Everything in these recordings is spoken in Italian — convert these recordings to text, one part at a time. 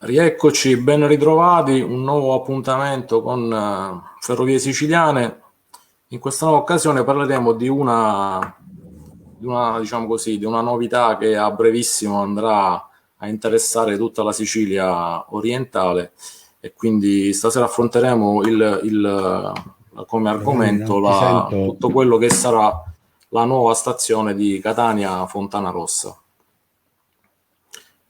Rieccoci, ben ritrovati, un nuovo appuntamento con Ferrovie Siciliane. In questa nuova occasione parleremo diciamo così, di una novità che a brevissimo andrà a interessare tutta la Sicilia orientale e quindi stasera affronteremo come Giovanni, argomento non ti sento. tutto quello che sarà la nuova stazione di Catania Fontana Rossa.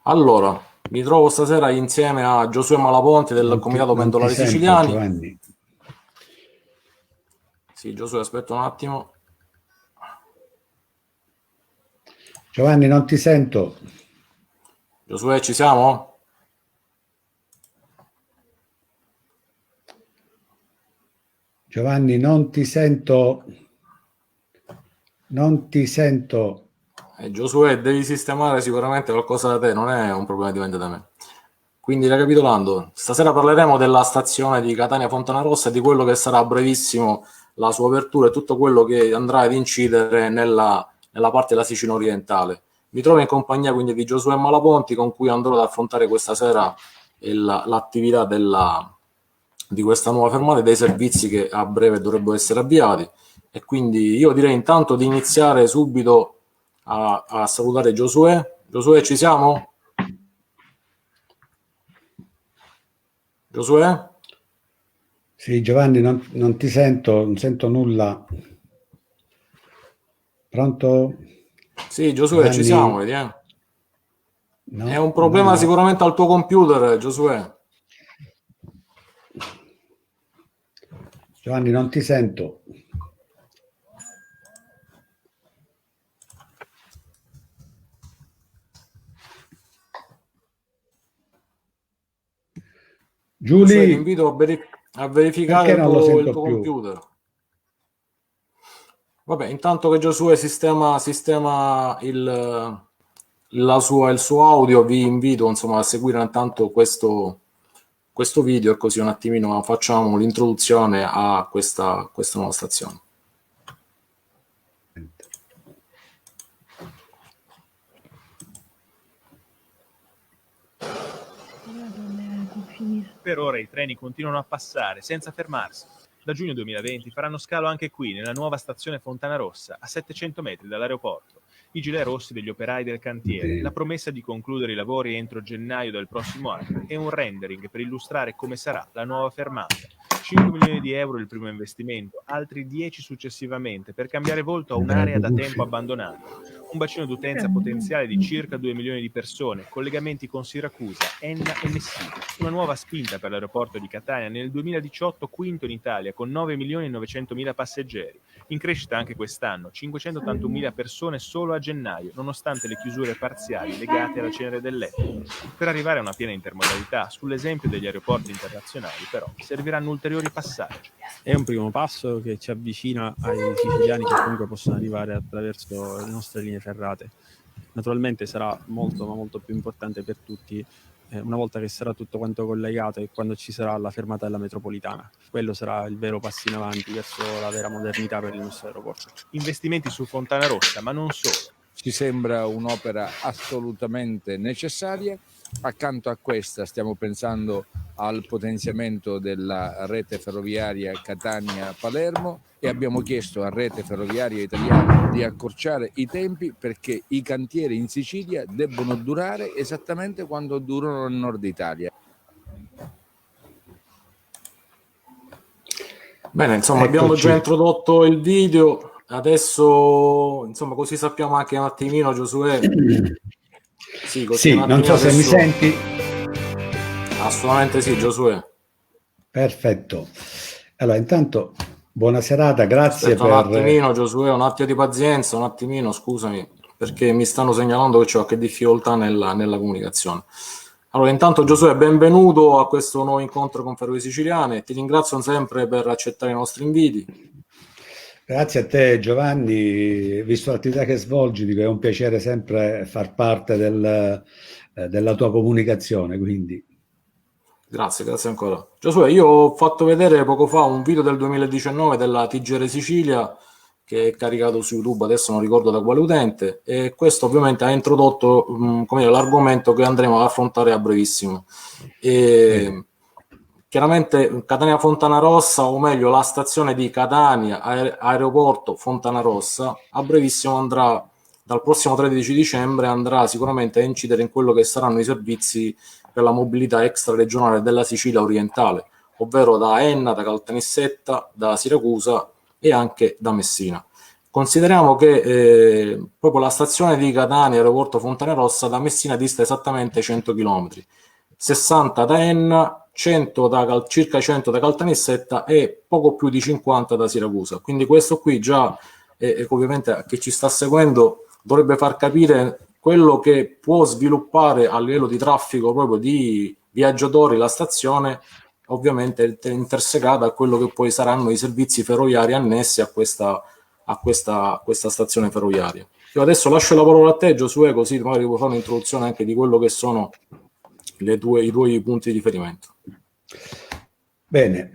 Allora, mi trovo stasera insieme a Giosuè Malaponti del Comitato Non ti Pendolari sento, Siciliani. Giovanni. Sì, Giosuè, aspetta un attimo. Giovanni, non ti sento. Giosuè, ci siamo? Giovanni, non ti sento. Non ti sento. Giosuè, devi sistemare sicuramente qualcosa da te, non è un problema dipende da me. Quindi, ricapitolando, stasera parleremo della stazione di Catania Fontana Rossa e di quello che sarà a brevissimo la sua apertura e tutto quello che andrà ad incidere nella parte della Sicilia orientale. Mi trovo in compagnia quindi di Giosuè Malaponti, con cui andrò ad affrontare questa sera l'attività di questa nuova fermata e dei servizi che a breve dovrebbero essere avviati. E quindi io direi intanto di iniziare subito a salutare Giosuè. Giosuè, ci siamo? Giosuè? Sì, Giovanni, non ti sento, non sento nulla. Pronto? Sì, Giosuè, ci siamo, Giovanni? vedi, eh? È No, un no, problema no. sicuramente al tuo computer, Giosuè. Giovanni, non ti sento. Giosuè, ti Giulia, invito a verificare perché non lo il sento tuo più? computer. Vabbè, intanto che Giosuè sistema il suo audio, vi invito insomma a seguire intanto questo video e così un attimino facciamo l'introduzione a questa nuova stazione. Per ora i treni continuano a passare senza fermarsi. Da giugno 2020 faranno scalo anche qui, nella nuova stazione Fontana Rossa, a 700 metri dall'aeroporto. I gilet rossi degli operai del cantiere, la promessa di concludere i lavori entro gennaio del prossimo anno e un rendering per illustrare come sarà la nuova fermata. 5 milioni di euro il primo investimento, altri 10 successivamente per cambiare volto a un'area da tempo abbandonata. Un bacino d'utenza potenziale di circa 2 milioni di persone, collegamenti con Siracusa, Enna e Messina. Una nuova spinta per l'aeroporto di Catania, nel 2018 quinto in Italia con 9 milioni e 900 mila passeggeri. In crescita anche quest'anno, 581 mila persone solo a gennaio, nonostante le chiusure parziali legate alla cenere dell'Etna. Per arrivare a una piena intermodalità, sull'esempio degli aeroporti internazionali, però, serviranno ulteriori passaggi. È un primo passo che ci avvicina ai siciliani che comunque possono arrivare attraverso le nostre linee ferrate. Naturalmente sarà molto ma molto più importante per tutti una volta che sarà tutto quanto collegato e quando ci sarà la fermata della metropolitana. Quello sarà il vero passo in avanti verso la vera modernità per il nostro aeroporto. Investimenti su Fontana Rossa, ma non solo. Ci sembra un'opera assolutamente necessaria. Accanto a questa stiamo pensando al potenziamento della rete ferroviaria Catania-Palermo e abbiamo chiesto a Rete Ferroviaria Italiana di accorciare i tempi perché i cantieri in Sicilia debbono durare esattamente quando durano nel nord Italia. Bene, insomma, abbiamo già introdotto il video, adesso insomma così sappiamo anche un attimino, Giosuè. Sì, così non so se mi senti. Assolutamente sì, Giosuè. Perfetto. Allora, intanto buona serata, grazie. Aspetta un attimino, Giosuè, un attimo di pazienza, un attimino, scusami, perché mi stanno segnalando che c'è qualche difficoltà nella comunicazione. Allora, intanto Giosuè, benvenuto a questo nuovo incontro con Ferrovie Siciliane, ti ringrazio sempre per accettare i nostri inviti. Grazie a te Giovanni, visto l'attività che svolgi, dico, è un piacere sempre far parte della tua comunicazione, quindi. Grazie ancora. Giosuè, io ho fatto vedere poco fa un video del 2019 della TGR Sicilia che è caricato su YouTube, adesso non ricordo da quale utente, e questo ovviamente ha introdotto come dire, l'argomento che andremo ad affrontare a brevissimo. E, chiaramente Catania Fontanarossa, o meglio la stazione di Catania Aeroporto Fontanarossa, a brevissimo andrà, dal prossimo 13 dicembre, andrà sicuramente a incidere in quello che saranno i servizi per la mobilità extraregionale della Sicilia orientale, ovvero da Enna, da Caltanissetta, da Siracusa e anche da Messina. Consideriamo che proprio la stazione di Catania Aeroporto Fontanarossa da Messina dista esattamente 100 km, 60 da Enna, 100 circa 100 da Caltanissetta e poco più di 50 da Siracusa. Quindi questo qui già, ovviamente a chi ci sta seguendo, dovrebbe far capire quello che può sviluppare a livello di traffico proprio di viaggiatori la stazione, ovviamente intersecata a quello che poi saranno i servizi ferroviari annessi a questa stazione ferroviaria. Io adesso lascio la parola a te, Giosuè, così magari puoi fare un'introduzione anche di quello che sono i tuoi punti di riferimento. Bene,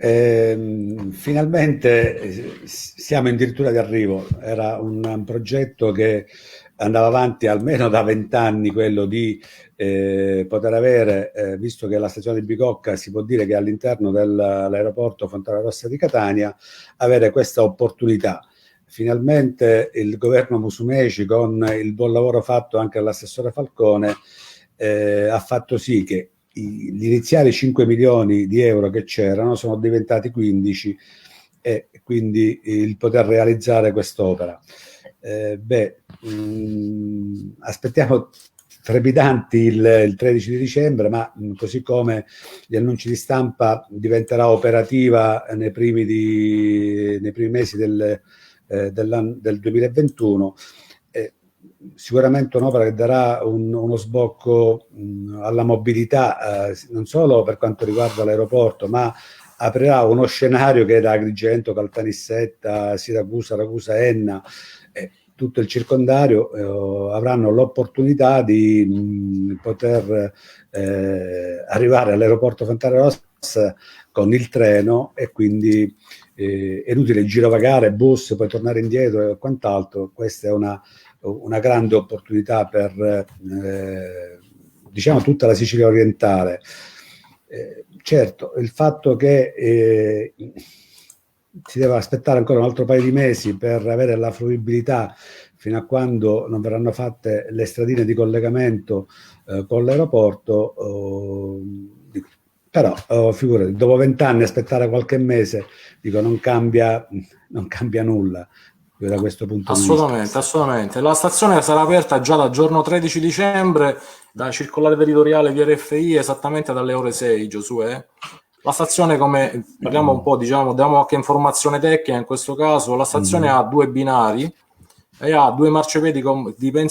finalmente siamo addirittura di arrivo. Era un progetto che andava avanti almeno da 20 anni, quello di poter avere, visto che la stazione di Bicocca si può dire che è all'interno dell'aeroporto Fontanarossa di Catania, avere questa opportunità. Finalmente il governo Musumeci, con il buon lavoro fatto anche dall'assessore Falcone, ha fatto sì che gli iniziali 5 milioni di euro che c'erano sono diventati 15, e quindi il poter realizzare quest'opera. Aspettiamo trepidanti il 13 di dicembre, ma così come gli annunci di stampa diventerà operativa nei primi mesi del 2021. Sicuramente un'opera che darà uno sbocco alla mobilità, non solo per quanto riguarda l'aeroporto, ma aprirà uno scenario che da Agrigento, Caltanissetta, Siracusa, Ragusa, Enna, tutto il circondario avranno l'opportunità di poter arrivare all'aeroporto Fontanarossa con il treno, e quindi è inutile girovagare, bus, poi tornare indietro e quant'altro. Questa è una grande opportunità per diciamo tutta la Sicilia orientale. Certo, il fatto che si deve aspettare ancora un altro paio di mesi per avere la fruibilità, fino a quando non verranno fatte le stradine di collegamento con l'aeroporto, però figurati, dopo 20 anni aspettare qualche mese, dico, non cambia nulla da questo punto di vista. Assolutamente. La stazione sarà aperta già dal giorno 13 dicembre, da circolare territoriale di RFI, esattamente dalle ore 6, Giosuè. La stazione, come parliamo un po', diciamo, diamo qualche informazione tecnica in questo caso, la stazione ha 2 binari e ha 2 marciapiedi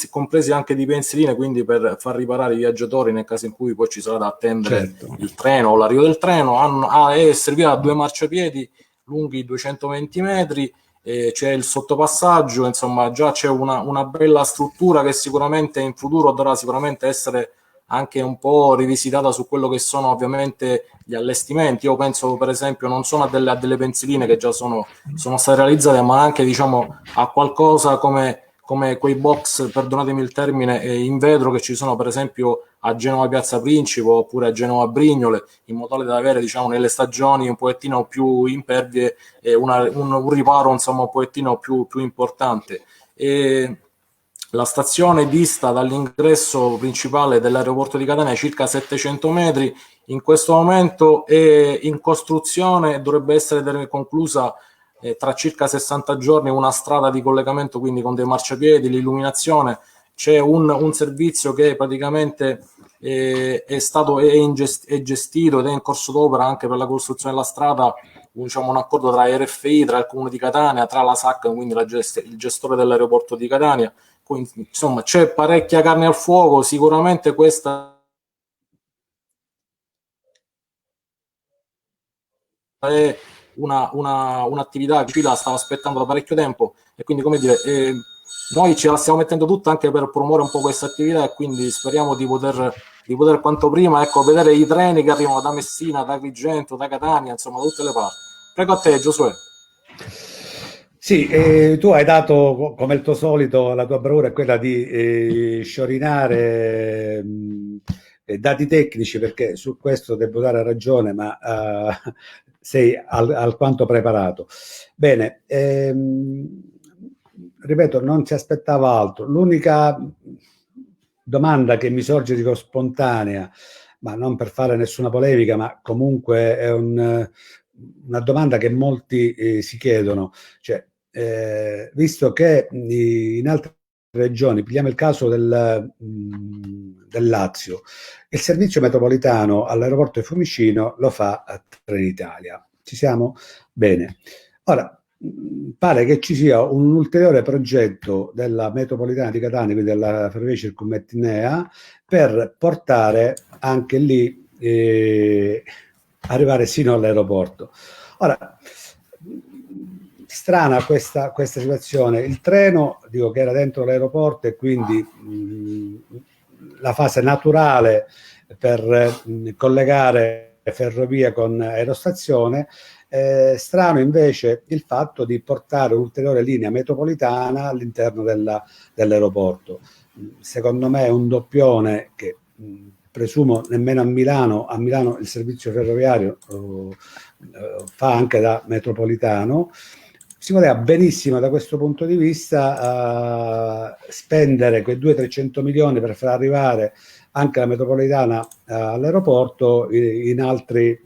compresi anche di pensiline, quindi per far riparare i viaggiatori nel caso in cui poi ci sarà da attendere il treno o l'arrivo del treno. È servita a 2 marciapiedi lunghi 220 metri, c'è il sottopassaggio, insomma già c'è una bella struttura che sicuramente in futuro dovrà sicuramente essere anche un po' rivisitata su quello che sono ovviamente gli allestimenti. Io penso per esempio non solo a delle pensiline che già sono state realizzate, ma anche diciamo a qualcosa come quei box, perdonatemi il termine, in vetro che ci sono per esempio a Genova Piazza Principe oppure a Genova Brignole, in modo tale da avere diciamo nelle stagioni un pochettino più impervie un riparo insomma un pochettino più importante. E la stazione dista dall'ingresso principale dell'aeroporto di Catania circa 700 metri. In questo momento è in costruzione e dovrebbe essere conclusa tra circa 60 giorni una strada di collegamento, quindi con dei marciapiedi, l'illuminazione. C'è un servizio che praticamente è gestito ed è in corso d'opera anche per la costruzione della strada, diciamo un accordo tra RFI, tra il Comune di Catania, tra la SAC, quindi il gestore dell'aeroporto di Catania. Quindi, insomma, c'è parecchia carne al fuoco. Sicuramente questa è un'attività che la stava aspettando da parecchio tempo, e quindi come dire noi ce la stiamo mettendo tutta anche per promuovere un po' questa attività, e quindi speriamo di poter quanto prima vedere i treni che arrivano da Messina, da Agrigento, da Catania, insomma da tutte le parti. Prego a te, Giosuè. Sì, tu hai dato, come il tuo solito, la tua bravura è quella di sciorinare dati tecnici, perché su questo devo dare ragione, ma sei alquanto preparato. Bene, ripeto, non si aspettava altro. L'unica domanda che mi sorge di spontanea, ma non per fare nessuna polemica, ma comunque è una domanda che molti si chiedono, cioè, visto che in altre regioni, pigliamo il caso del Lazio, il servizio metropolitano all'aeroporto di Fiumicino lo fa a Trenitalia. Ci siamo? Bene. Ora, pare che ci sia un ulteriore progetto della metropolitana di Catania, quindi della Ferrovia Circumetnea, per portare anche lì, arrivare sino all'aeroporto. Ora, strana questa situazione. Il treno, dico, che era dentro l'aeroporto, e quindi la fase naturale per collegare ferrovia con aerostazione. Strano invece il fatto di portare un'ulteriore linea metropolitana all'interno dell'aeroporto. Secondo me è un doppione che presumo nemmeno a Milano il servizio ferroviario fa anche da metropolitano. Si poteva benissimo da questo punto di vista spendere quei 200-300 milioni per far arrivare anche la metropolitana all'aeroporto in altri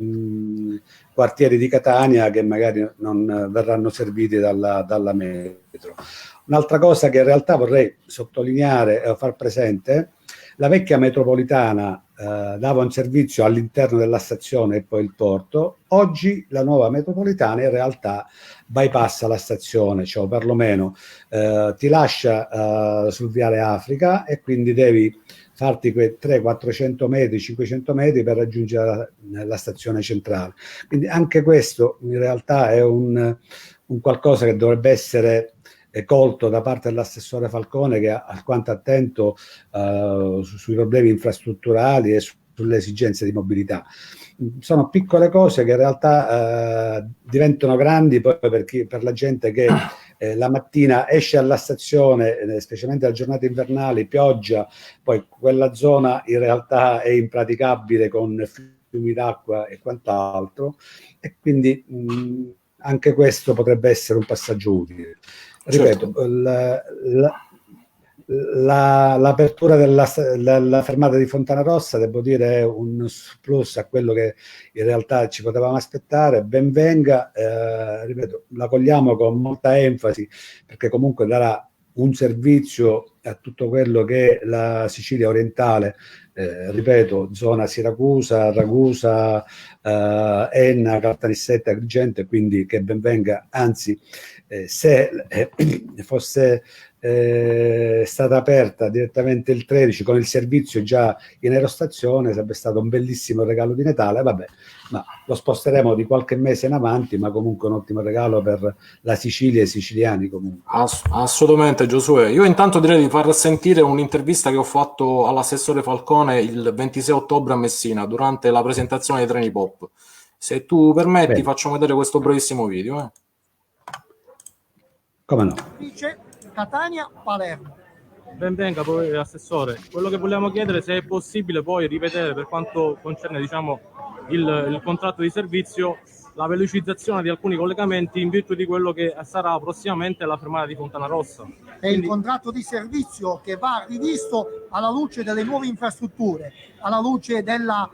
quartieri di Catania che magari non verranno serviti dalla metro. Un'altra cosa che in realtà vorrei sottolineare e far presente: la vecchia metropolitana dava un servizio all'interno della stazione e poi il porto. Oggi la nuova metropolitana in realtà bypassa la stazione, cioè perlomeno ti lascia sul viale Africa, e quindi devi farti quei 300-400 metri, 500 metri per raggiungere la stazione centrale. Quindi anche questo in realtà è un qualcosa che dovrebbe essere colto da parte dell'assessore Falcone, che è alquanto attento sui problemi infrastrutturali e sulle esigenze di mobilità. Sono piccole cose che in realtà diventano grandi poi per la gente che la mattina esce alla stazione, specialmente a giornate invernali, pioggia, poi quella zona in realtà è impraticabile con fiumi d'acqua e quant'altro, e quindi anche questo potrebbe essere un passaggio utile. Ripeto, l'apertura della fermata di Fontanarossa, devo dire, è un plus a quello che in realtà ci potevamo aspettare. Ben venga, ripeto, la cogliamo con molta enfasi, perché comunque darà un servizio a tutto quello che è la Sicilia orientale, ripeto, zona Siracusa, Ragusa, Enna, Caltanissetta, Agrigento, quindi che ben venga. Anzi, se fosse stata aperta direttamente il 13 con il servizio già in aerostazione, sarebbe stato un bellissimo regalo di Natale. Vabbè, ma lo sposteremo di qualche mese in avanti, ma comunque un ottimo regalo per la Sicilia e i siciliani comunque. Assolutamente, Giosuè. Io intanto direi di far sentire un'intervista che ho fatto all'assessore Falcone il 26 ottobre a Messina durante la presentazione dei treni pop. Se tu permetti, facciamo vedere questo brevissimo video. Come no? Catania-Palermo. Ben venga poi assessore. Quello che vogliamo chiedere, se è possibile poi rivedere, per quanto concerne il contratto di servizio, la velocizzazione di alcuni collegamenti in virtù di quello che sarà prossimamente la fermata di Fontanarossa. Il contratto di servizio che va rivisto alla luce delle nuove infrastrutture, alla luce della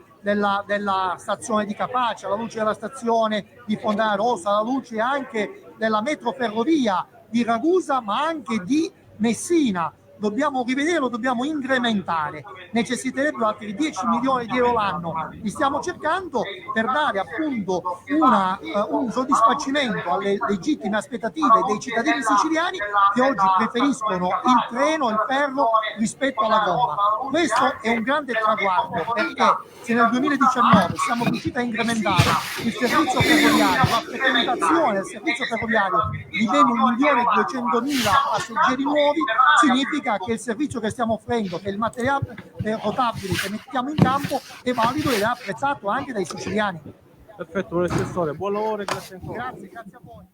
stazione di Capaci, alla luce della stazione di Fontanarossa, alla luce anche della metroferrovia di Ragusa, ma anche di Messina. Dobbiamo rivederlo, dobbiamo incrementare. Necessiterebbero altri 10 milioni di euro l'anno. Li stiamo cercando per dare appunto un soddisfacimento alle legittime aspettative dei cittadini siciliani che oggi preferiscono il treno, il ferro rispetto alla gomma. Questo è un grande traguardo, perché se nel 2019 siamo riusciti a incrementare il servizio ferroviario, la frequentazione del servizio ferroviario di ben 1.200.000 passeggeri nuovi, significa che il servizio che stiamo offrendo, che il materiale rotabile che mettiamo in campo è valido ed è apprezzato anche dai siciliani. Perfetto, professore, buon lavoro e grazie ancora. Grazie a voi.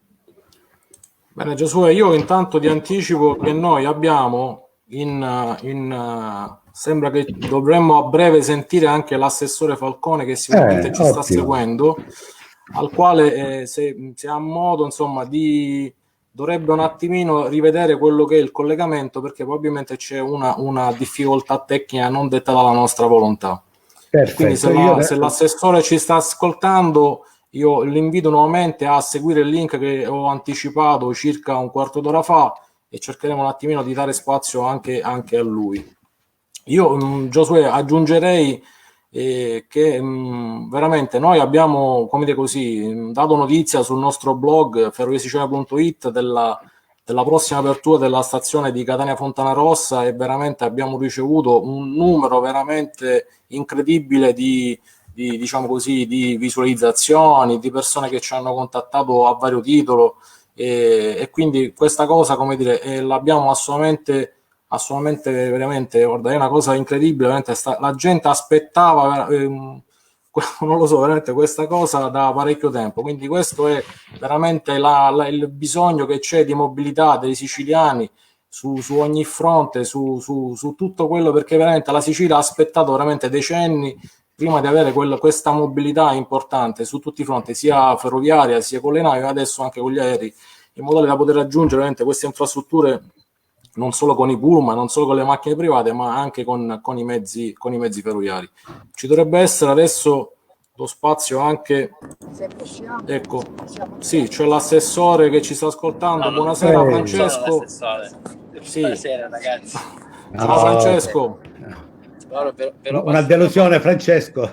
Bene, Giosuè, io intanto ti anticipo che noi abbiamo sembra che dovremmo a breve sentire anche l'assessore Falcone, che sicuramente ci sta Ottimo. seguendo, al quale se ha modo, insomma, dovrebbe un attimino rivedere quello che è il collegamento, perché probabilmente c'è una difficoltà tecnica non detta dalla nostra volontà. Quindi se l'assessore ci sta ascoltando, io l'invito nuovamente a seguire il link che ho anticipato circa un quarto d'ora fa, e cercheremo un attimino di dare spazio anche a lui. Io, Giosuè, aggiungerei che veramente noi abbiamo, come dire così, dato notizia sul nostro blog ferroviasiciliana.it della prossima apertura della stazione di Catania Fontanarossa, e veramente abbiamo ricevuto un numero veramente incredibile diciamo così, di visualizzazioni, di persone che ci hanno contattato a vario titolo, e quindi questa cosa, come dire, l'abbiamo assolutamente veramente, guarda, è una cosa incredibile, veramente la gente aspettava non lo so, veramente questa cosa da parecchio tempo, quindi questo è veramente il bisogno che c'è di mobilità dei siciliani su ogni fronte, su tutto quello, perché veramente la Sicilia ha aspettato veramente decenni prima di avere questa mobilità importante su tutti i fronti, sia ferroviaria sia con le navi, ma adesso anche con gli aerei, in modo da poter raggiungere veramente queste infrastrutture non solo con i pullman, non solo con le macchine private, ma anche con i mezzi ferroviari. Ci dovrebbe essere adesso lo spazio anche, ecco, sì, c'è l'assessore che ci sta ascoltando. No, buonasera Francesco. Sì. Buonasera ragazzi. Ciao Francesco. Però una delusione Francesco.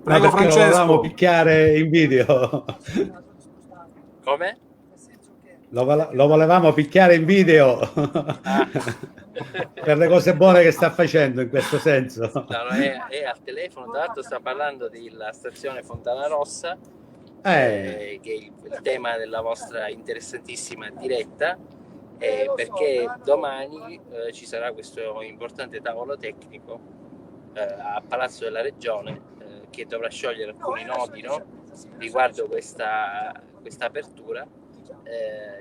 Prego Francesco. Lo volevamo picchiare in video. Come? Lo volevamo picchiare in video. Per le cose buone che sta facendo in questo senso. No, è al telefono, tra l'altro sta parlando della stazione Fontanarossa, che è il tema della vostra interessantissima diretta, perché domani ci sarà questo importante tavolo tecnico a Palazzo della Regione che dovrà sciogliere alcuni nodi, no? Riguardo questa apertura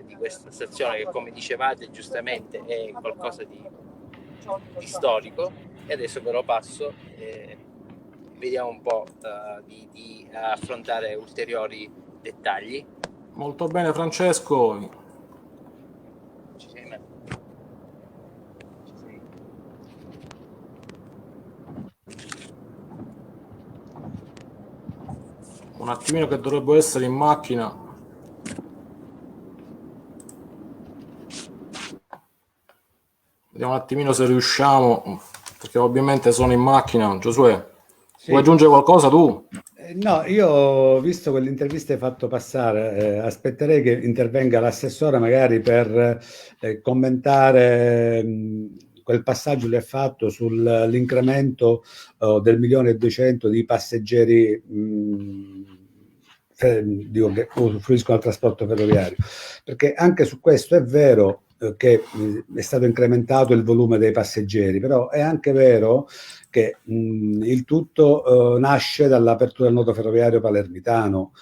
di questa stazione, che come dicevate giustamente è qualcosa di storico. E adesso però passo vediamo un po' di affrontare ulteriori dettagli. Molto bene Francesco. Ci sei? Un attimino che dovrebbe essere in macchina. Vediamo un attimino se riusciamo, perché ovviamente sono in macchina. Giosuè, vuoi aggiungere qualcosa tu? No, io visto quell'intervista hai fatto passare, aspetterei che intervenga l'assessore magari per commentare quel passaggio che ha fatto sull'incremento del 1.200.000 di passeggeri che usufruiscono del trasporto ferroviario, perché anche su questo è vero che è stato incrementato il volume dei passeggeri, però è anche vero che il tutto nasce dall'apertura del nodo ferroviario palermitano.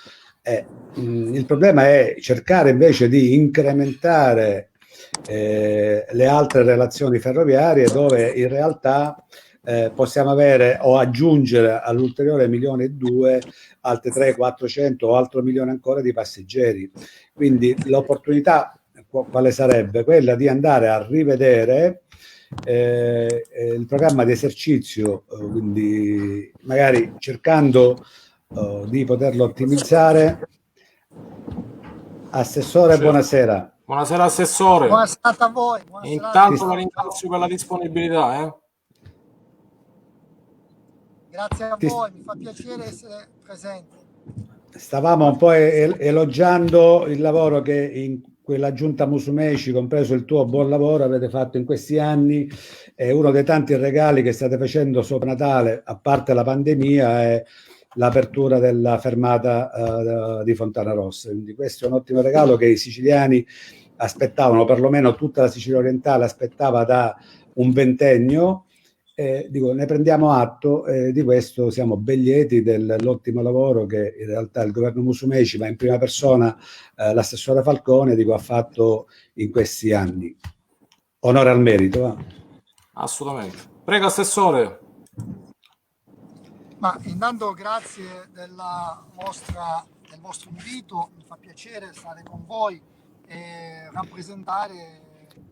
Il problema è cercare invece di incrementare le altre relazioni ferroviarie, dove in realtà possiamo avere o aggiungere all'ulteriore 1,2 milioni altre 300-400 o altro milione ancora di passeggeri. Quindi l'opportunità quale sarebbe? Quella di andare a rivedere il programma di esercizio, quindi magari cercando di poterlo ottimizzare. Assessore, buonasera. Buonasera Assessore. Buonasera a voi. Buonasera. Intanto la ringrazio per la disponibilità. Grazie a voi, mi fa piacere essere presente. Stavamo un po' elogiando il lavoro che in quella giunta Musumeci, compreso il tuo buon lavoro, avete fatto in questi anni. Uno dei tanti regali che state facendo sopra Natale, a parte la pandemia, è l'apertura della fermata di Fontanarossa. Quindi questo è un ottimo regalo che i siciliani aspettavano, perlomeno tutta la Sicilia orientale aspettava da un ventennio, Ne prendiamo atto, di questo siamo ben lieti dell'ottimo lavoro che in realtà il governo Musumeci, ma in prima persona l'assessore Falcone, ha fatto in questi anni. Onore al merito. Assolutamente. Prego, assessore. Ma intanto grazie del vostro invito, mi fa piacere stare con voi e rappresentare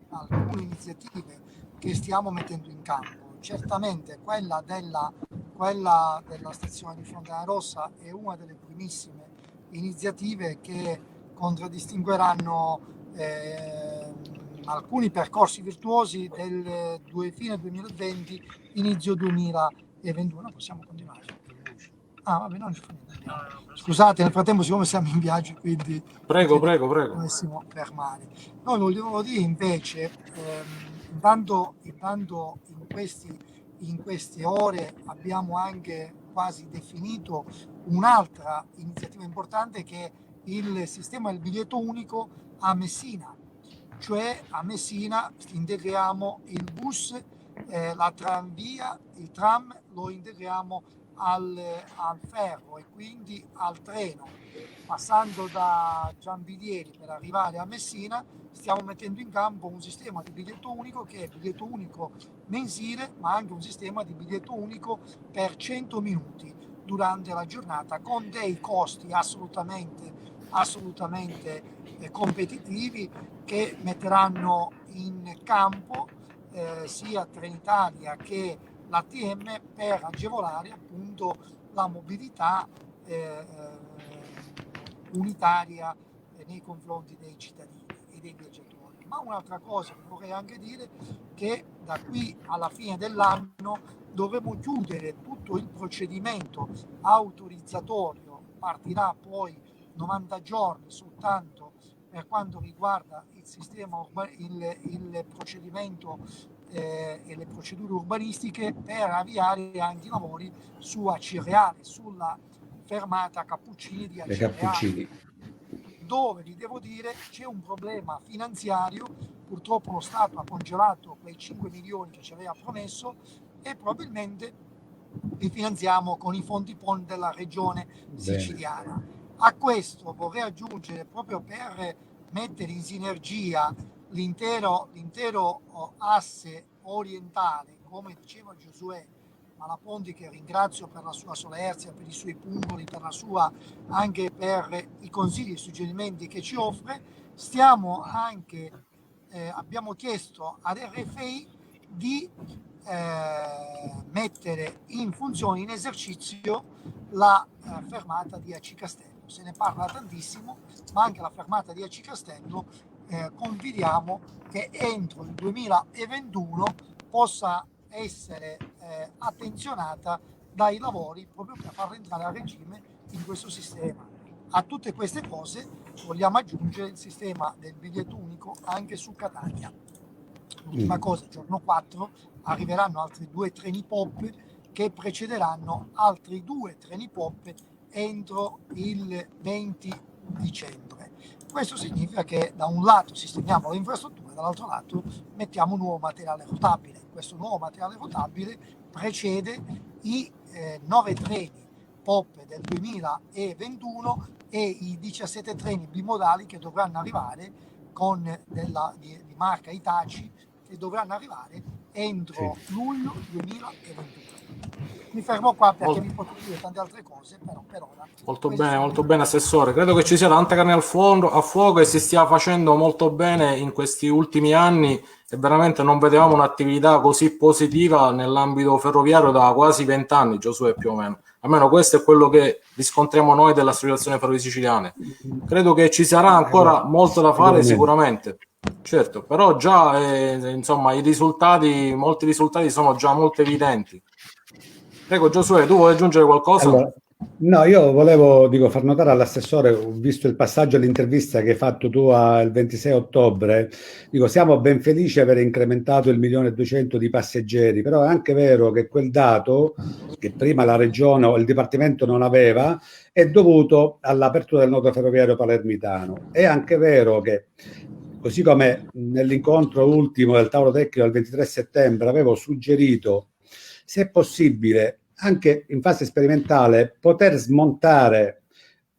alcune iniziative che stiamo mettendo in campo. Certamente quella della stazione di Fontanarossa è una delle primissime iniziative che contraddistingueranno alcuni percorsi virtuosi del fine 2020, inizio 2021. Possiamo continuare? Vabbè, non ci fa niente. Scusate, nel frattempo, siccome siamo in viaggio, quindi Prego. dovessimo fermare. Noi volevo dire invece, intanto in queste ore abbiamo anche quasi definito un'altra iniziativa importante, che è il sistema del biglietto unico a Messina. Cioè a Messina integriamo il bus, la tranvia, il tram lo integriamo al ferro e quindi al treno. Passando da Giampidieri per arrivare a Messina, stiamo mettendo in campo un sistema di biglietto unico che è biglietto unico mensile, ma anche un sistema di biglietto unico per 100 minuti durante la giornata, con dei costi assolutamente competitivi, che metteranno in campo sia Trenitalia che l'ATM per agevolare appunto la mobilità unitaria nei confronti dei cittadini e dei viaggiatori. Ma un'altra cosa che vorrei anche dire, che da qui alla fine dell'anno dovremo chiudere tutto il procedimento autorizzatorio, partirà poi 90 giorni soltanto per quanto riguarda il sistema il procedimento e le procedure urbanistiche, per avviare anche i lavori su Acireale, sulla fermata Cappuccini di Acireale, dove vi devo dire c'è un problema finanziario. Purtroppo lo Stato ha congelato quei 5 milioni che ci aveva promesso e probabilmente li finanziamo con i fondi PON della regione siciliana. A questo vorrei aggiungere, proprio per mettere in sinergia l'intero asse orientale, come diceva Giosuè Malaponti, che ringrazio per la sua solerzia, per i suoi pungoli, anche per i consigli e i suggerimenti che ci offre. Abbiamo chiesto ad RFI di mettere in funzione, in esercizio, la fermata di Aci Castello. Se ne parla tantissimo, ma anche la fermata di Aci Castello confidiamo che entro il 2021 possa essere attenzionata dai lavori, proprio per farla entrare a regime in questo sistema. A tutte queste cose vogliamo aggiungere il sistema del biglietto unico anche su Catania. L'ultima cosa, il giorno 4 arriveranno altri 2 treni POP che precederanno altri 2 treni POP entro il 20 dicembre. Questo significa che da un lato sistemiamo le infrastrutture, dall'altro lato mettiamo nuovo materiale rotabile. Questo nuovo materiale rotabile precede i 9 treni POP del 2021 e i 17 treni bimodali che dovranno arrivare di marca Hitachi, che dovranno arrivare entro luglio 2021. Mi fermo qua perché vi potrei dire tante altre cose, però per ora. Molto bene, assessore. Credo che ci sia tanta carne a fuoco e si stia facendo molto bene in questi ultimi anni, e veramente non vedevamo un'attività così positiva nell'ambito ferroviario da quasi 20 anni, Giosuè, più o meno. Almeno questo è quello che riscontriamo noi dell'Associazione Ferrovie Siciliane. Credo che ci sarà ancora molto da fare, sicuramente. Certo, però già insomma molti risultati sono già molto evidenti. Prego Giosuè, tu vuoi aggiungere qualcosa? Allora, no, io volevo far notare all'assessore, ho visto il passaggio all'intervista che hai fatto tu il 26 ottobre, siamo ben felici di aver incrementato il 1.200.000 di passeggeri, però è anche vero che quel dato, che prima la regione o il dipartimento non aveva, è dovuto all'apertura del nodo ferroviario palermitano. È anche vero che, così come nell'incontro ultimo del tavolo tecnico del 23 settembre avevo suggerito se è possibile, anche in fase sperimentale, poter smontare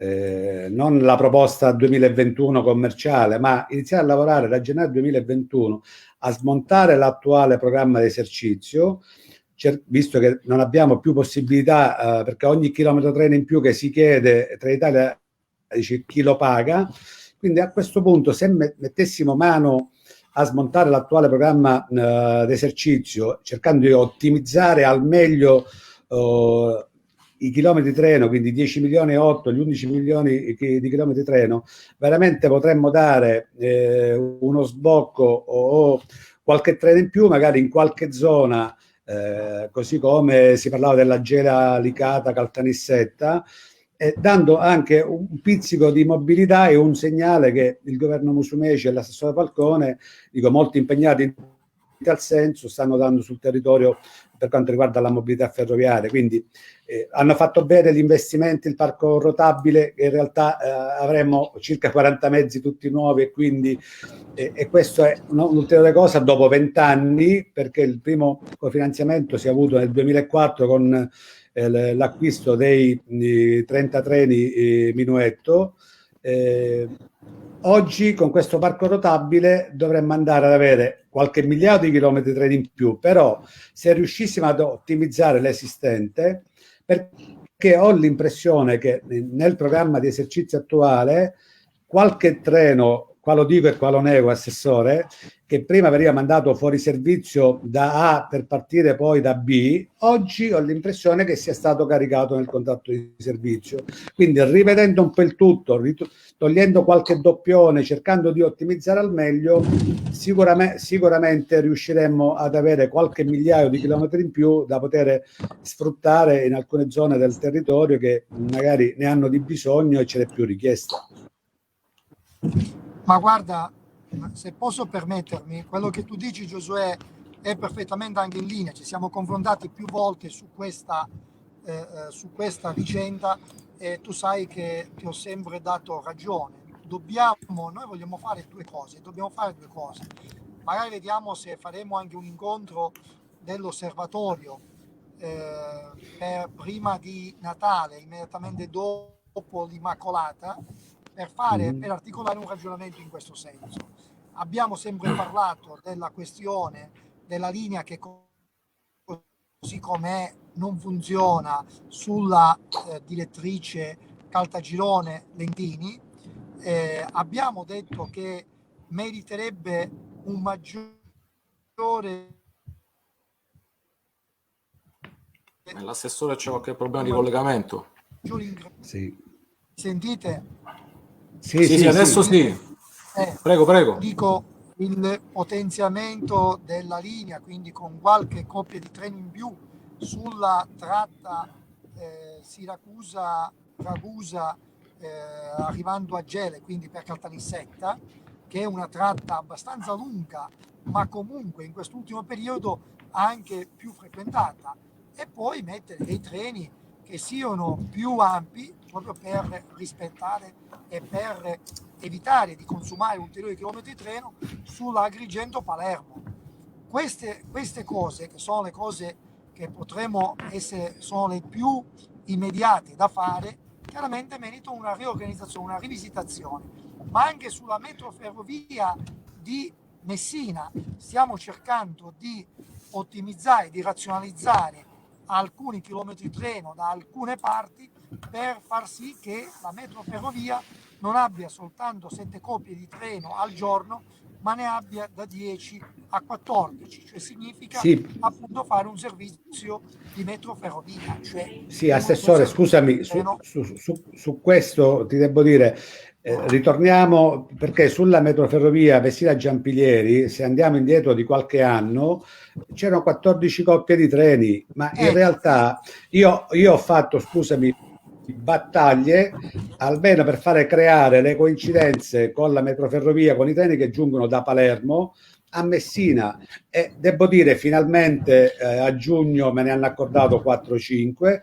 non la proposta 2021 commerciale, ma iniziare a lavorare da gennaio 2021 a smontare l'attuale programma di esercizio, visto che non abbiamo più possibilità, perché ogni chilometro treno in più che si chiede tra Italia, dice chi lo paga. Quindi a questo punto, se mettessimo mano a smontare l'attuale programma d'esercizio, cercando di ottimizzare al meglio i chilometri treno, quindi 10 milioni e 8, gli 11 milioni di chilometri treno, veramente potremmo dare uno sbocco o qualche treno in più, magari in qualche zona, così come si parlava della Gela Licata Caltanissetta, dando anche un pizzico di mobilità e un segnale che il governo Musumeci e l'assessore Falcone, dico, molto impegnati in tal senso, stanno dando sul territorio per quanto riguarda la mobilità ferroviaria. Quindi hanno fatto bene gli investimenti, il parco rotabile, in realtà avremo circa 40 mezzi tutti nuovi, e quindi e questo è un'ulteriore cosa dopo 20 anni, perché il primo cofinanziamento si è avuto nel 2004 con l'acquisto dei 30 treni Minuetto. Oggi con questo parco rotabile dovremmo andare ad avere qualche migliaio di chilometri treni in più, però se riuscissimo ad ottimizzare l'esistente, perché ho l'impressione che nel programma di esercizio attuale qualche treno, qua lo dico e qua lo nego, assessore, che prima veniva mandato fuori servizio da A per partire poi da B, oggi ho l'impressione che sia stato caricato nel contratto di servizio. Quindi rivedendo un po' il tutto, togliendo qualche doppione, cercando di ottimizzare al meglio, sicuramente riusciremmo ad avere qualche migliaio di chilometri in più da poter sfruttare in alcune zone del territorio che magari ne hanno di bisogno e ce n'è più richiesta. Ma guarda, se posso permettermi, quello che tu dici, Giosuè, è perfettamente anche in linea. Ci siamo confrontati più volte su questa vicenda e tu sai che ti ho sempre dato ragione. Noi vogliamo fare due cose, Magari vediamo se faremo anche un incontro dell'osservatorio per prima di Natale, immediatamente dopo l'Immacolata, per articolare un ragionamento in questo senso. Abbiamo sempre parlato della questione della linea che così com'è non funziona sulla direttrice Caltagirone-Lentini. Abbiamo detto che meriterebbe un maggiore... L'assessore c'è qualche problema di collegamento? Sì. Sentite? Sì, adesso sì. Prego. Dico, il potenziamento della linea, quindi con qualche coppia di treni in più sulla tratta Siracusa-Ragusa arrivando a Gela, quindi per Caltanissetta, che è una tratta abbastanza lunga, ma comunque in quest'ultimo periodo anche più frequentata, e poi mettere dei treni che siano più ampi proprio per rispettare e per evitare di consumare ulteriori chilometri di treno sulla Agrigento-Palermo. Queste cose, che sono le cose che potremmo essere, sono le più immediate da fare, chiaramente meritano una riorganizzazione, una rivisitazione. Ma anche sulla metroferrovia di Messina stiamo cercando di ottimizzare, di razionalizzare alcuni chilometri treno da alcune parti per far sì che la metroferrovia non abbia soltanto 7 coppie di treno al giorno, ma ne abbia da 10 a 14, cioè significa appunto fare un servizio di metroferrovia. Sì, assessore, scusami, su questo ti devo dire, ritorniamo, perché sulla metroferrovia Messina-Giampilieri, se andiamo indietro di qualche anno, c'erano 14 coppie di treni, ma in realtà io ho fatto, scusami, battaglie almeno per fare creare le coincidenze con la metroferrovia, con i treni che giungono da Palermo a Messina, e devo dire finalmente a giugno me ne hanno accordato 4-5.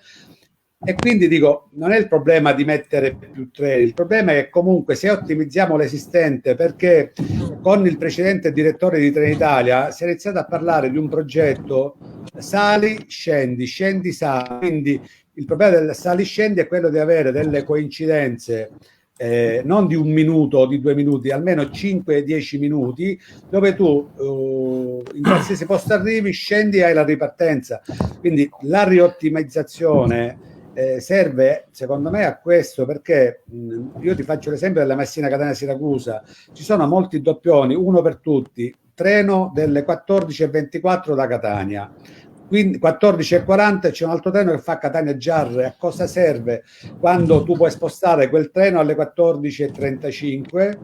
E quindi dico, non è il problema di mettere più treni, il problema è che comunque se ottimizziamo l'esistente, perché con il precedente direttore di Trenitalia si è iniziato a parlare di un progetto sali, scendi, scendi, sali, quindi il problema del sali, scendi è quello di avere delle coincidenze non di 1 minuto o di 2 minuti, almeno 5-10 minuti, dove tu in qualsiasi posto arrivi, scendi e hai la ripartenza. Quindi la riottimizzazione serve secondo me a questo, perché io ti faccio l'esempio della Messina-Catania-Siracusa, ci sono molti doppioni, uno per tutti, treno delle 14:24 da Catania, quindi 14:40 c'è un altro treno che fa Catania-Giarre. A cosa serve quando tu puoi spostare quel treno alle 14:35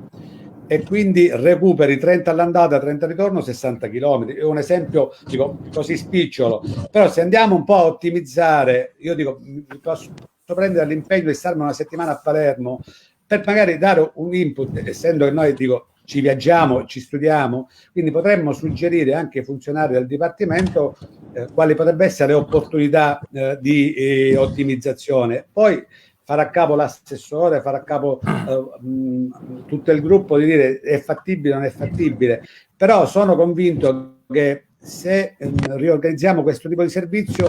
e quindi recuperi 30 all'andata, 30 al ritorno, 60 km? È un esempio, dico, così spicciolo, però se andiamo un po' a ottimizzare, io dico, mi posso prendere l'impegno di starmi una settimana a Palermo per magari dare un input, essendo che noi, dico, ci viaggiamo, ci studiamo, quindi potremmo suggerire anche ai funzionari del Dipartimento quali potrebbero essere le opportunità di ottimizzazione. Poi farà capo l'assessore, farà capo tutto il gruppo di dire è fattibile o non è fattibile, però sono convinto che se riorganizziamo questo tipo di servizio,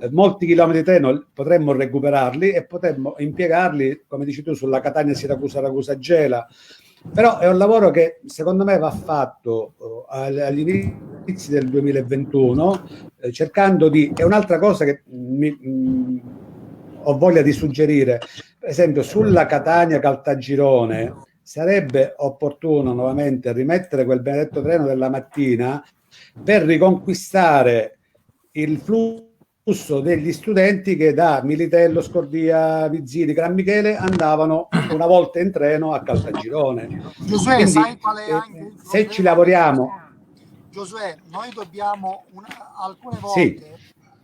molti chilometri di treno potremmo recuperarli e potremmo impiegarli, come dici tu, sulla Catania-Siracusa-Ragusa-Gela. Però è un lavoro che secondo me va fatto agli inizi del 2021, cercando di... È un'altra cosa che ho voglia di suggerire, per esempio sulla Catania-Caltagirone sarebbe opportuno nuovamente rimettere quel benedetto treno della mattina per riconquistare il flusso degli studenti che da Militello, Scordia, Vizzini, Gran Michele andavano una volta in treno a Caltagirone. Giosuè, quindi, sai qual è anche il problema? se ci lavoriamo... Giosuè, noi dobbiamo alcune volte, sì,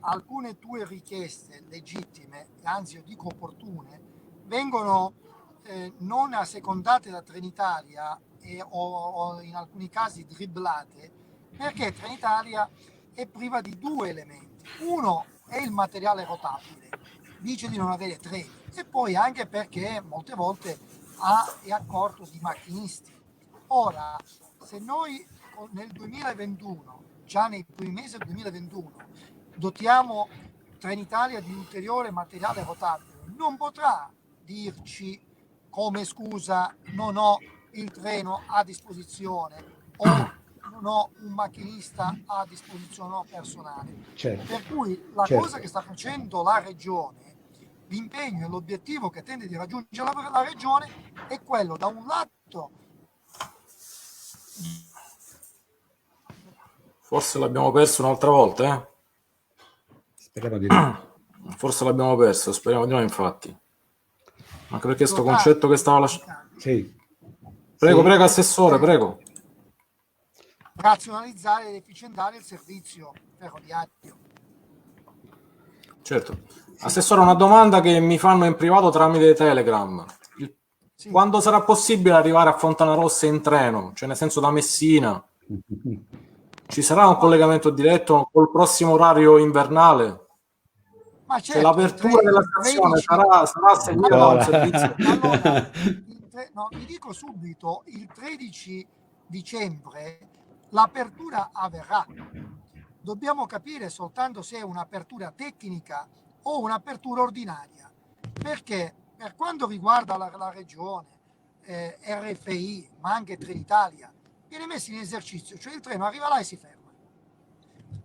alcune tue richieste legittime, anzi io dico opportune, vengono non assecondate da Trenitalia o in alcuni casi dribblate, perché Trenitalia è priva di 2 elementi. Uno è il materiale rotabile, dice di non avere treni, e poi anche perché molte volte è a corto di macchinisti. Ora, se noi nel 2021, già nei primi mesi del 2021, dotiamo Trenitalia di ulteriore materiale rotabile, non potrà dirci come scusa non ho il treno a disposizione o non ho un macchinista a disposizione o personale. Certo. Per cui la cosa che sta facendo la regione, l'impegno e l'obiettivo che tende di raggiungere la regione è quello, da un lato, forse l'abbiamo perso un'altra volta, eh? Speriamo di no. Forse l'abbiamo perso, speriamo di no, infatti. Anche perché sto concetto che stava lasciando... Sì. Prego, prego, assessore, prego. Razionalizzare ed efficientare il servizio ferroviario. Certo. Assessore, una domanda che mi fanno in privato tramite Telegram. Sì. Quando sarà possibile arrivare a Fontanarossa in treno? Cioè, nel senso, da Messina? Ci sarà un collegamento diretto col prossimo orario invernale? Ma certo, cioè, l'apertura della stazione sarà seguita da un servizio? Allora, no, vi dico subito, il 13 dicembre l'apertura avverrà. Dobbiamo capire soltanto se è un'apertura tecnica o un'apertura ordinaria, perché per quanto riguarda la regione, RFI, ma anche Trenitalia, viene messo in esercizio, cioè il treno arriva là e si ferma.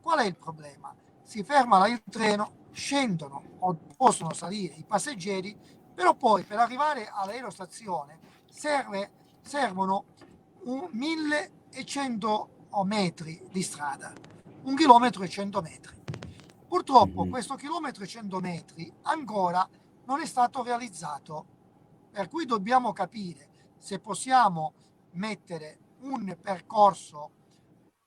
Qual è il problema? Si ferma là il treno, scendono o possono salire i passeggeri, però poi per arrivare all'aerostazione servono 1100 metri di strada, 1 chilometro e 100 metri. Purtroppo questo chilometro e 100 metri ancora non è stato realizzato, per cui dobbiamo capire se possiamo mettere un percorso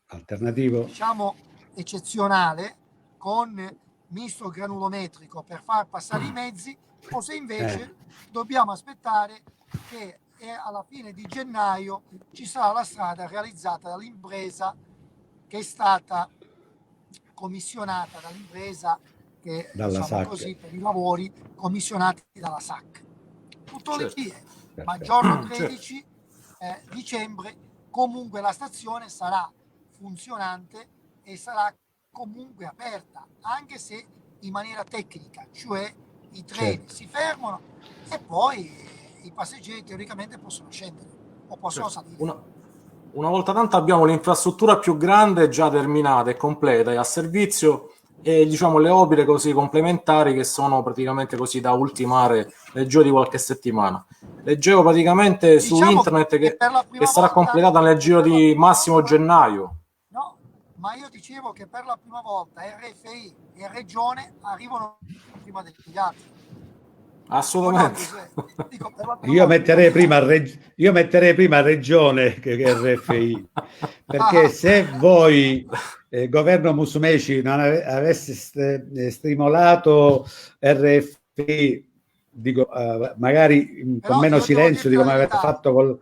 alternativo, diciamo eccezionale, con misto granulometrico per far passare i mezzi, o se invece dobbiamo aspettare che alla fine di gennaio ci sarà la strada realizzata dall'impresa che è stata commissionata dall'impresa che Dalla diciamo SAC. così, per i lavori commissionati dalla SAC. Tutto Certo. lì, ma giorno 13 dicembre comunque la stazione sarà funzionante e sarà comunque aperta, anche se in maniera tecnica, cioè i treni Certo. si fermano e poi i passeggeri teoricamente possono scendere o possono salire. Una volta tanto abbiamo l'infrastruttura più grande già terminata e completa e a servizio, e diciamo le opere così complementari che sono praticamente così da ultimare nel giro di qualche settimana. Leggevo praticamente su Diciamo internet che per la prima che sarà volta- completata nel giro per la di prima massimo volta- gennaio. No, ma io dicevo che per la prima volta RFI e Regione arrivano prima degli altri. Assolutamente. Dico, per la prima Io volta. metterei prima Regione che RFI, perché se voi, governo Musumeci, non avesse stimolato RFI, dico, magari Però con meno io devo silenzio di dirti la come avete verità, fatto con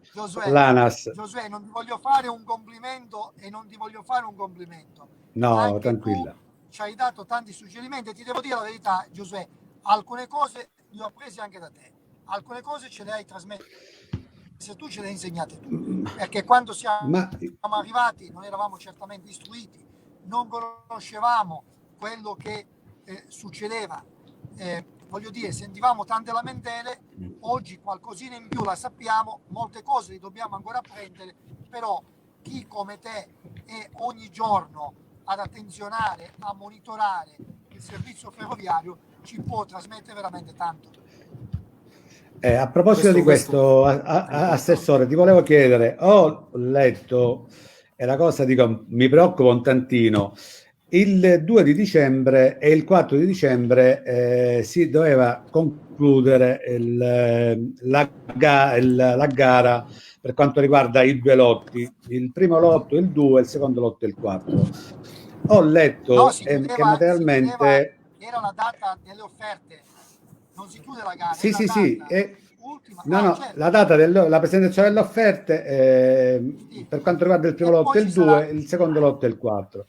l'ANAS. Giosuè, non ti voglio fare un complimento e non ti voglio fare un complimento. No, Anche tranquilla. tu ci hai dato tanti suggerimenti e ti devo dire la verità, Giosuè, alcune cose le ho prese anche da te, alcune cose ce le hai trasmesse tu, ce le hai insegnate tu, perché quando siamo arrivati non eravamo certamente istruiti, non conoscevamo quello che succedeva, voglio dire, sentivamo tante lamentele, oggi qualcosina in più la sappiamo, molte cose le dobbiamo ancora apprendere, però chi come te è ogni giorno ad attenzionare, a monitorare il servizio ferroviario ci può trasmettere veramente tanto. A proposito di questo, Assessore, ti volevo chiedere, ho letto, e la cosa dico, mi preoccupa un tantino, il 2 di dicembre e il 4 di dicembre si doveva concludere la gara per quanto riguarda i due lotti, il primo lotto il 2, il secondo lotto il 4. Ho letto che materialmente... Era la data delle offerte, non si chiude la gara. Sì. Ultima, certo. La data della presentazione delle offerte per quanto riguarda il primo lotto è il 2, il secondo lotto è il 4.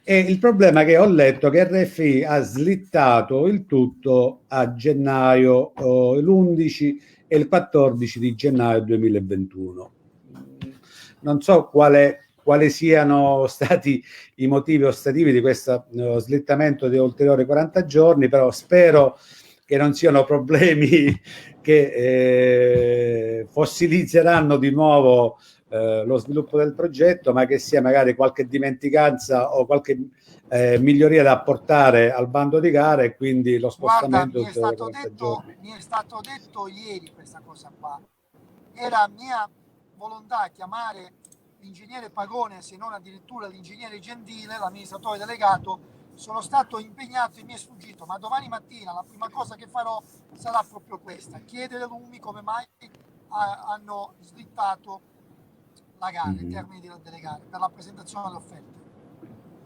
E il problema è che ho letto che RFI ha slittato il tutto a gennaio, l'11 e il 14 di gennaio 2021. Non so quale siano stati i motivi ostativi di questo slittamento di ulteriori 40 giorni, però spero che non siano problemi che fossilizzeranno di nuovo lo sviluppo del progetto, ma che sia magari qualche dimenticanza o qualche miglioria da apportare al bando di gara e quindi lo spostamento. Guarda, mi è stato detto ieri questa cosa qua. Era mia volontà chiamare l'ingegnere Pagone, se non addirittura l'ingegnere Gentile, l'amministratore delegato. Sono stato impegnato e mi è sfuggito, ma domani mattina la prima cosa che farò sarà proprio questa: chiedere a Lumi come mai hanno slittato la gara, in termini delle gare, per la presentazione delle offerte.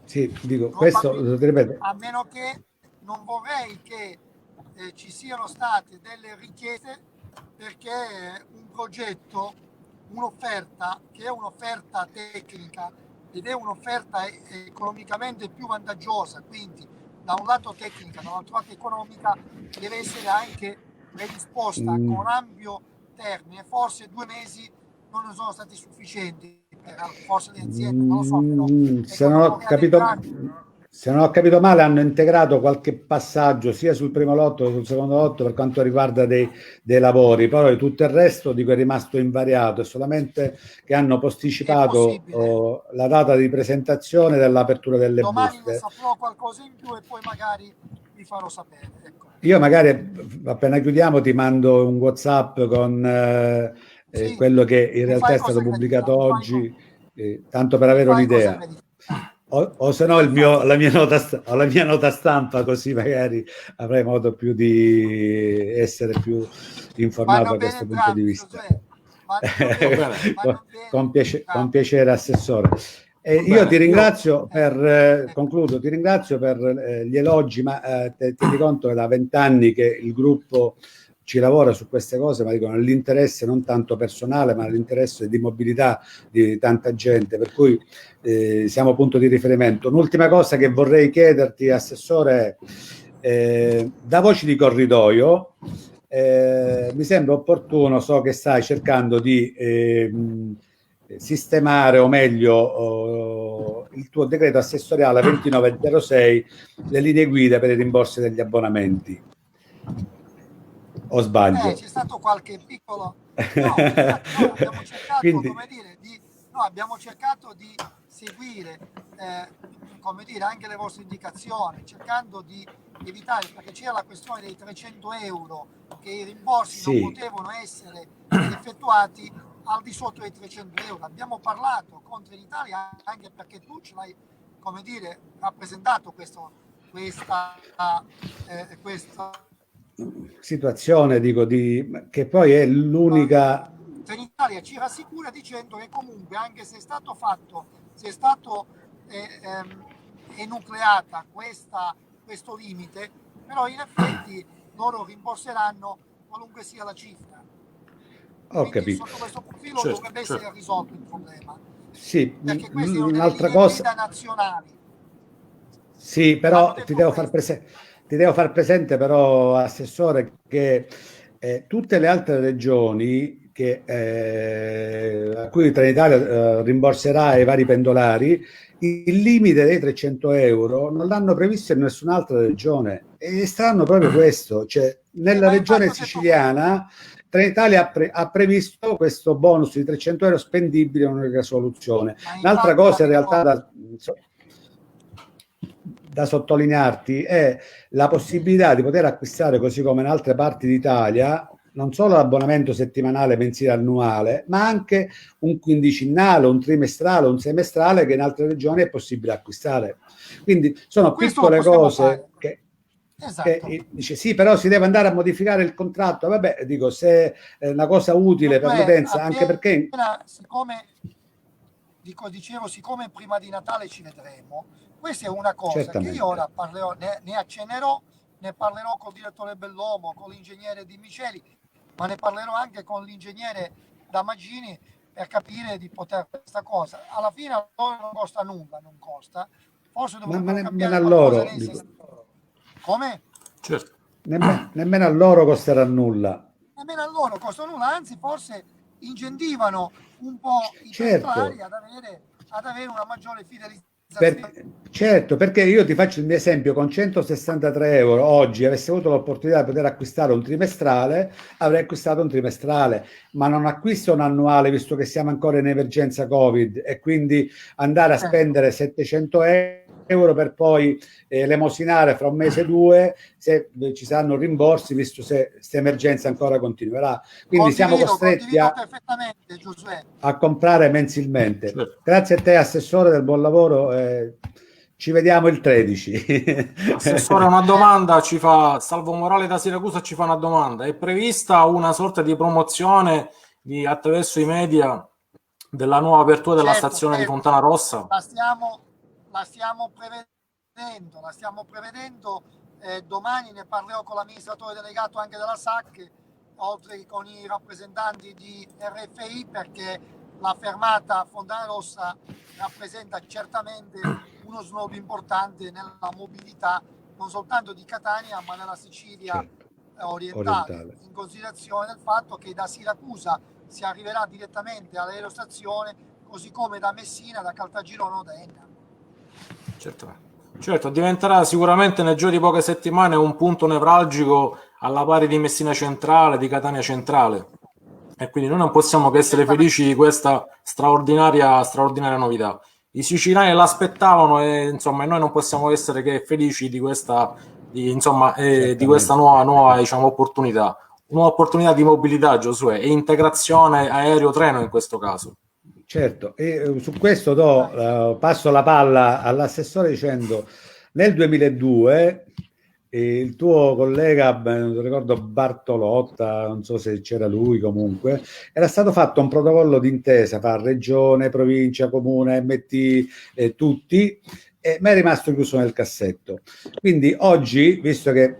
Sì, dico, questo ripeto. A meno che non vorrei che ci siano state delle richieste, perché un progetto, un'offerta che è un'offerta tecnica ed è un'offerta economicamente più vantaggiosa, quindi da un lato tecnica, dall'altro lato economica, deve essere anche predisposta con ampio termine. Forse 2 mesi non ne sono stati sufficienti per forse le aziende, non lo so, però se non ho capito male, hanno integrato qualche passaggio sia sul primo lotto che sul secondo lotto per quanto riguarda dei lavori, però tutto il resto dico è rimasto invariato, è solamente che hanno posticipato la data di presentazione dell'apertura delle domani buste. Ne saprò qualcosa in più e poi magari vi farò sapere. Ecco. Io magari appena chiudiamo ti mando un WhatsApp con quello che in realtà è stato pubblicato oggi, tanto per avere un'idea. O se no la mia nota stampa, così magari avrai modo più di essere più informato da questo punto di vista. Con piacere, Assessore. Io ti ringrazio ti ringrazio per gli elogi, ma tieni conto che da 20 anni che il gruppo ci lavora su queste cose, ma dico nell'interesse non tanto personale, ma nell'interesse di mobilità di tanta gente, per cui siamo punto di riferimento. Un'ultima cosa che vorrei chiederti, Assessore, Da voci di corridoio mi sembra opportuno, so che stai cercando di sistemare, o meglio il tuo decreto assessoriale 2906, le linee guida per i rimborsi degli abbonamenti. O sbaglio? C'è stato qualche piccolo... No, abbiamo cercato, Quindi... come dire, abbiamo cercato di seguire, come dire, anche le vostre indicazioni, cercando di evitare, perché c'era la questione dei 300 euro, che i rimborsi non potevano essere effettuati al di sotto dei 300 euro. Abbiamo parlato con Trenitalia, anche perché tu ce l'hai, come dire, rappresentato questa situazione, dico, che poi è l'unica. Trenitalia ci rassicura dicendo che comunque, anche se è stato fatto, se è stato enucleata questo limite, però in effetti loro rimborseranno qualunque sia la cifra. Ho Quindi capito. Sotto questo profilo dovrebbe essere risolto il problema. Sì, perché queste sono un'altra delle linee cosa guida nazionali. Sì, però ti devo far presente però, Assessore, che tutte le altre regioni a cui Trenitalia rimborserà i vari pendolari, il limite dei 300 euro non l'hanno previsto in nessun'altra regione, e stranno proprio questo, cioè nella regione siciliana Trenitalia ha previsto questo bonus di 300 euro spendibile in un'unica soluzione. Un'altra cosa in realtà da sottolinearti è la possibilità di poter acquistare, così come in altre parti d'Italia, non solo l'abbonamento settimanale, mensile, annuale, ma anche un quindicinale, un trimestrale, un semestrale, che in altre regioni è possibile acquistare. Quindi sono piccole cose che dice sì, però si deve andare a modificare il contratto. Vabbè, dico, se è una cosa utile per l'utenza, anche perché siccome prima di Natale ci vedremo, questa è una cosa certamente che io ora parlerò, ne accennerò, ne parlerò col direttore Bellomo, con l'ingegnere Di Miceli, ma ne parlerò anche con l'ingegnere Damaggini per capire di poter questa cosa. Alla fine non costa nulla, non costa. Forse dovremmo nemmeno a loro, come? Certo. Nemmeno a loro costerà nulla. Nemmeno a loro costa nulla, anzi forse incentivano un po' i pendolari ad avere una maggiore fidelizzazione. Certo, perché io ti faccio il mio esempio: con 163 euro oggi avessi avuto l'opportunità di poter acquistare un trimestrale, avrei acquistato un trimestrale, ma non acquisto un annuale, visto che siamo ancora in emergenza Covid, e quindi andare a spendere 700 euro per poi elemosinare fra un mese o due, se ci saranno rimborsi, visto se questa emergenza ancora continuerà. Quindi siamo costretti a comprare mensilmente. Certo. Grazie a te, Assessore, del buon lavoro. Ci vediamo il 13. Assessore, una domanda ci fa Salvo Morale da Siracusa, ci fa una domanda: è prevista una sorta di promozione attraverso i media della nuova apertura della stazione di Fontana Rossa? La stiamo prevedendo. Domani ne parlerò con l'amministratore delegato anche della SAC, oltre che con i rappresentanti di RFI, perché la fermata Fontana Rossa rappresenta certamente uno snodo importante nella mobilità non soltanto di Catania, ma nella Sicilia orientale, in considerazione del fatto che da Siracusa si arriverà direttamente all'aerostazione, così come da Messina, da Caltagirone o da Enna. Certo, diventerà sicuramente nel giro di poche settimane un punto nevralgico alla pari di Messina Centrale, di Catania Centrale, e quindi noi non possiamo che essere felici di questa straordinaria novità. I siciliani l'aspettavano e insomma noi non possiamo essere che felici di questa nuova diciamo, opportunità. Un'opportunità di mobilità, Giosuè, e integrazione aereo-treno in questo caso. Certo, e su questo passo la palla all'assessore dicendo: nel 2002 il tuo collega, non ricordo, Bartolotta, non so se c'era lui, comunque era stato fatto un protocollo d'intesa fra regione, provincia, comune, MT, tutti, ma è rimasto chiuso nel cassetto. Quindi oggi, visto che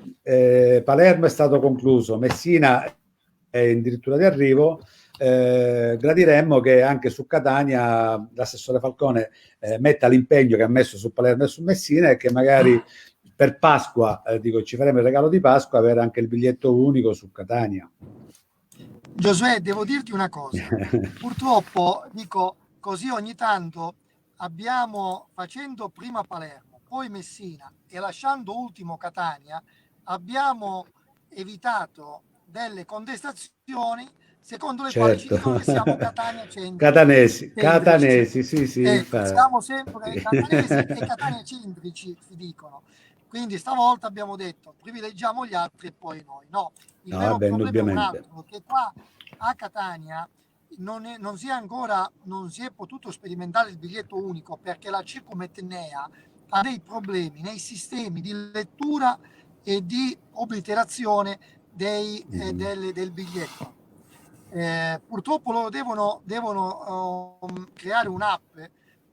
Palermo è stato concluso, Messina è addirittura di arrivo, gradiremmo che anche su Catania l'assessore Falcone metta l'impegno che ha messo su Palermo e su Messina, e che magari per Pasqua, dico, ci faremo il regalo di Pasqua, avere anche il biglietto unico su Catania. Giosuè, devo dirti una cosa, purtroppo, dico, così ogni tanto abbiamo, facendo prima Palermo, poi Messina e lasciando ultimo Catania, abbiamo evitato delle contestazioni secondo le quali ci dicono che siamo Catania centrici. Catanesi, sì, siamo sempre catanesi e Catania centrici, si dicono. Quindi stavolta abbiamo detto privilegiamo gli altri e poi noi. No, il vero problema è un altro, che qua a Catania non si è potuto sperimentare il biglietto unico perché la Circumetnea ha dei problemi nei sistemi di lettura e di obliterazione del biglietto. Purtroppo loro devono creare un'app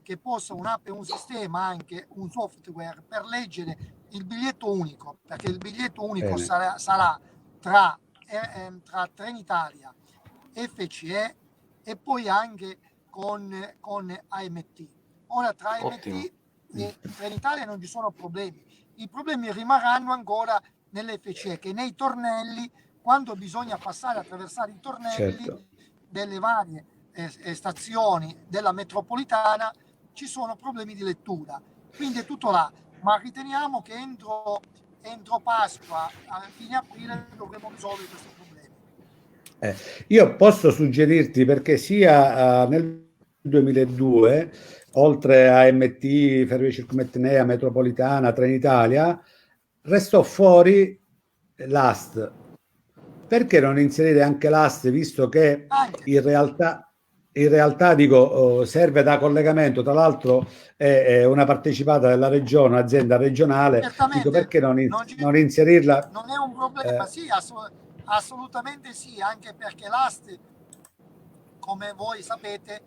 che possa, un'app e un sistema, anche un software per leggere il biglietto unico, perché il biglietto unico sarà tra Trenitalia, FCE e poi anche con AMT. Ora tra AMT e Trenitalia non ci sono problemi, i problemi rimarranno ancora nell'FCE, che nei tornelli, quando bisogna passare, attraversare i tornelli delle varie stazioni della metropolitana, ci sono problemi di lettura, quindi è tutto là, ma riteniamo che entro Pasqua, a fine aprile, dovremo risolvere questo problema. Io posso suggerirti, perché sia nel 2002, oltre a AMT, Ferrovie Circumetnea, Metropolitana, Trenitalia, restò fuori l'AST. Perché non inserire anche l'AST, visto che in realtà dico, serve da collegamento, tra l'altro è una partecipata della regione, un'azienda regionale, dico, perché non inserirla? Non è un problema, sì, assolutamente sì, anche perché l'AST, come voi sapete,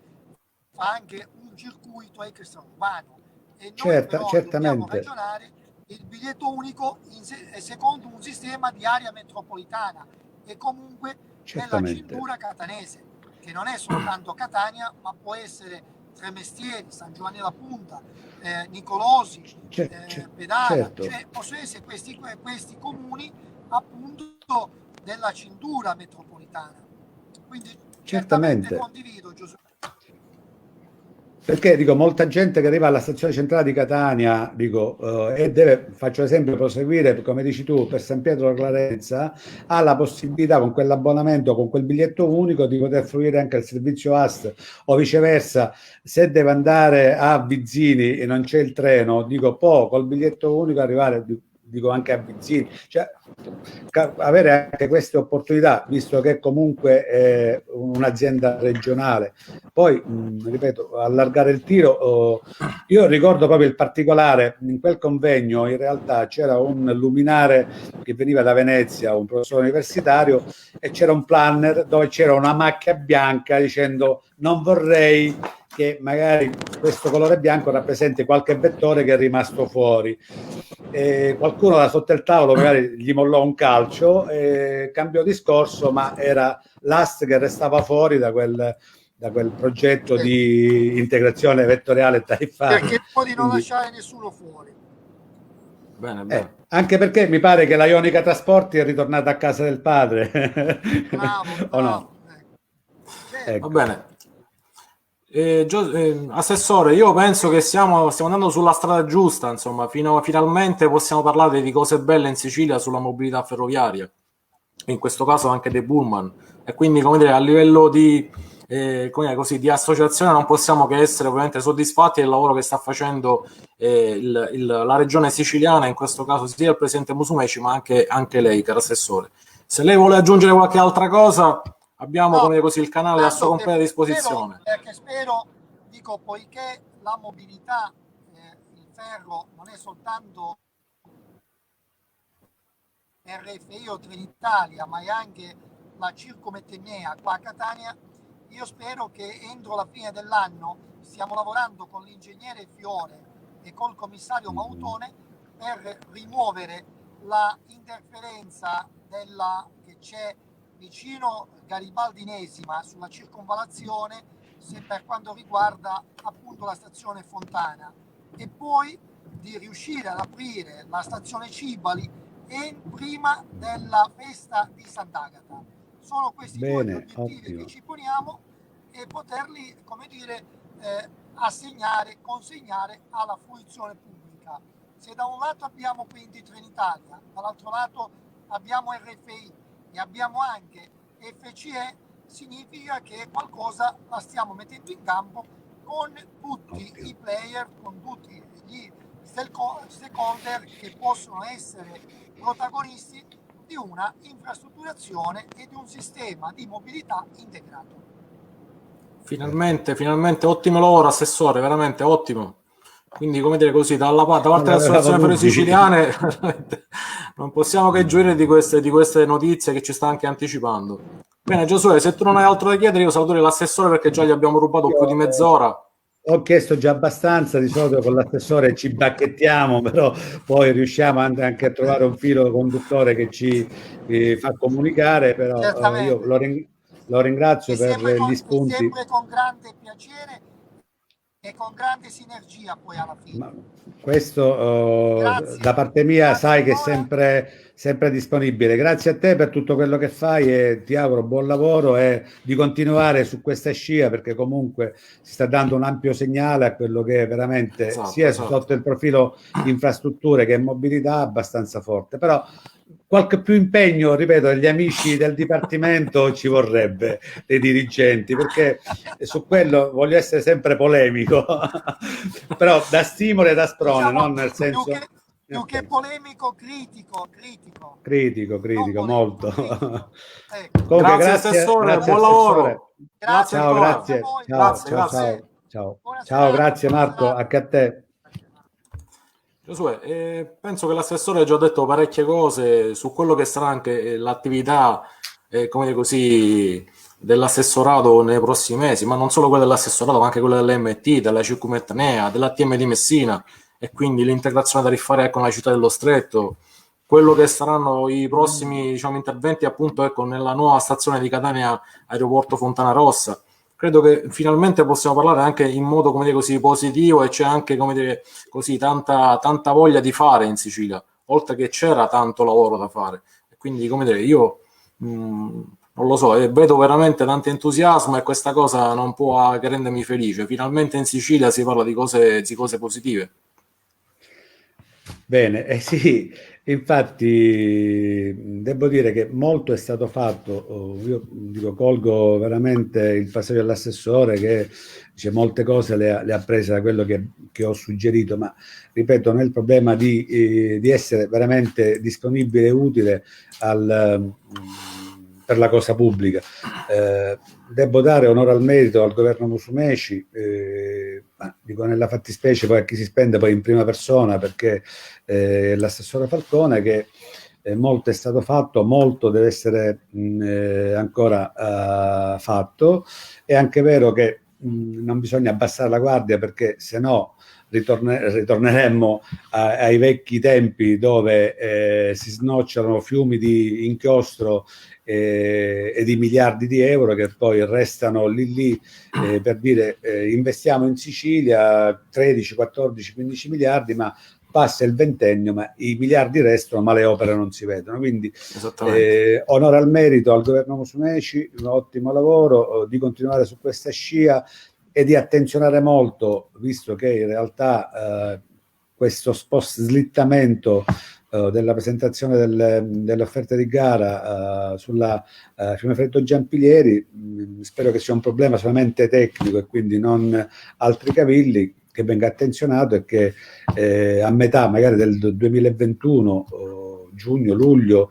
fa anche un circuito extraurbano e noi però dobbiamo ragionare il biglietto unico secondo un sistema di area metropolitana e comunque nella cintura catanese, che non è soltanto Catania, ma può essere Tremestieri, San Giovanni la Punta, Nicolosi, Pedana, cioè possono essere questi comuni appunto della cintura metropolitana. Quindi certamente condivido, Giuseppe. Perché dico, molta gente che arriva alla stazione centrale di Catania, dico, e deve, faccio esempio, proseguire, come dici tu, per San Pietro Clarenza, ha la possibilità con quell'abbonamento, con quel biglietto unico, di poter fruire anche il servizio AST, o viceversa, se deve andare a Vizzini e non c'è il treno, dico, può col biglietto unico arrivare, dico, anche a Vizzini, cioè avere anche queste opportunità, visto che comunque è un'azienda regionale. Poi ripeto, allargare il tiro, io ricordo proprio il particolare, in quel convegno in realtà c'era un luminare che veniva da Venezia, un professore universitario, e c'era un planner dove c'era una macchia bianca dicendo: non vorrei che magari questo colore bianco rappresenti qualche vettore che è rimasto fuori. E qualcuno da sotto il tavolo magari gli mollò un calcio e cambiò discorso, ma era l'AST che restava fuori da quel progetto di integrazione vettoriale tariffaria. Perché poi di non lasciare nessuno fuori. Bene. Anche perché mi pare che la Ionica Trasporti è ritornata a casa del padre. Bravo. O no? Ecco. Va bene. Assessore, io penso che stiamo andando sulla strada giusta, insomma, finalmente possiamo parlare di cose belle in Sicilia sulla mobilità ferroviaria, in questo caso anche dei pullman, e quindi, come dire, a livello di associazione non possiamo che essere ovviamente soddisfatti del lavoro che sta facendo la regione siciliana, in questo caso sia il presidente Musumeci ma anche lei, caro assessore. Se lei vuole aggiungere qualche altra cosa, abbiamo il canale a sua completa disposizione. Spero, dico, poiché la mobilità, il ferro non è soltanto RFI o Trenitalia, ma è anche la Circumetnea qua a Catania. Io spero che entro la fine dell'anno, stiamo lavorando con l'ingegnere Fiore e col commissario Mautone per rimuovere la interferenza che c'è vicino Garibaldinesima sulla circonvallazione, per quanto riguarda appunto la stazione Fontana, e poi di riuscire ad aprire la stazione Cibali prima della festa di Sant'Agata. Sono questi due gli obiettivi ottimo. che ci poniamo e poterli, come dire, consegnare alla fruizione pubblica. Se da un lato abbiamo quindi Trenitalia, dall'altro lato abbiamo RFI e abbiamo anche FCE, significa che qualcosa la stiamo mettendo in campo con tutti i player, con tutti gli stakeholder che possono essere protagonisti di una infrastrutturazione e di un sistema di mobilità integrato. Finalmente ottimo lavoro, assessore, veramente ottimo. Quindi, come dire così, da parte delle associazioni ferroviarie siciliane non possiamo che gioire di queste notizie che ci sta anche anticipando. Bene, Giosuè, se tu non hai altro da chiedere, io saluto l'assessore perché già gli abbiamo rubato più di mezz'ora. Ho chiesto già abbastanza, di solito con l'assessore ci bacchettiamo, però poi riusciamo anche a trovare un filo conduttore che ci fa comunicare, però io lo ringrazio per gli spunti. Sempre con grande piacere e con grande sinergia poi alla fine. Ma questo da parte mia, grazie, sai che è sempre disponibile. Grazie a te per tutto quello che fai e ti auguro buon lavoro e di continuare su questa scia, perché comunque si sta dando un ampio segnale a quello che è veramente sia sotto il profilo infrastrutture che mobilità abbastanza forte, però qualche più impegno, ripeto, degli amici del Dipartimento ci vorrebbe, dei dirigenti, perché su quello voglio essere sempre polemico, però da stimolo e da sprone, diciamo, non nel senso... Più che polemico, critico, molto. Ecco. Comunque, grazie assessore, buon lavoro. Grazie, ciao, grazie. Ciao, grazie Marco, anche a te. Giosuè, penso che l'assessore ha già detto parecchie cose su quello che sarà anche l'attività, come dire così, dell'assessorato nei prossimi mesi, ma non solo quella dell'assessorato, ma anche quella dell'MT, della CQMetnea, dell'ATM di Messina, e quindi l'integrazione tariffaria con la città dello Stretto, quello che saranno i prossimi, diciamo, interventi appunto, ecco, nella nuova stazione di Catania Aeroporto Fontana Rossa. Credo che finalmente possiamo parlare anche in modo, come dire così, positivo, e c'è anche, come dire così, tanta voglia di fare in Sicilia, oltre che c'era tanto lavoro da fare. E quindi, come dire, io non lo so, vedo veramente tanto entusiasmo e questa cosa non può che rendermi felice. Finalmente in Sicilia si parla di cose positive. Bene, sì, infatti devo dire che molto è stato fatto. Io dico, colgo veramente il passaggio dell'assessore che dice molte cose le ha prese da quello che ho suggerito, ma ripeto, non è il problema di essere veramente disponibile e utile per la cosa pubblica. Devo dare onore al merito al governo Musumeci, ma dico nella fattispecie poi a chi si spende poi in prima persona, perché l'assessore Falcone, che molto è stato fatto, molto deve essere ancora fatto. È anche vero che non bisogna abbassare la guardia, perché se no ritorneremmo ai vecchi tempi dove si snocciolano fiumi di inchiostro e di miliardi di euro che poi restano lì per dire investiamo in Sicilia 13, 14, 15 miliardi, ma passa il ventennio, ma i miliardi restano, ma le opere non si vedono. Quindi onore al merito al governo Musumeci, un ottimo lavoro, di continuare su questa scia e di attenzionare molto, visto che in realtà questo slittamento della presentazione delle offerte di gara sulla Fiume Freddo Giampilieri, spero che sia un problema solamente tecnico e quindi non altri cavilli, che venga attenzionato e che a metà magari del 2021 giugno-luglio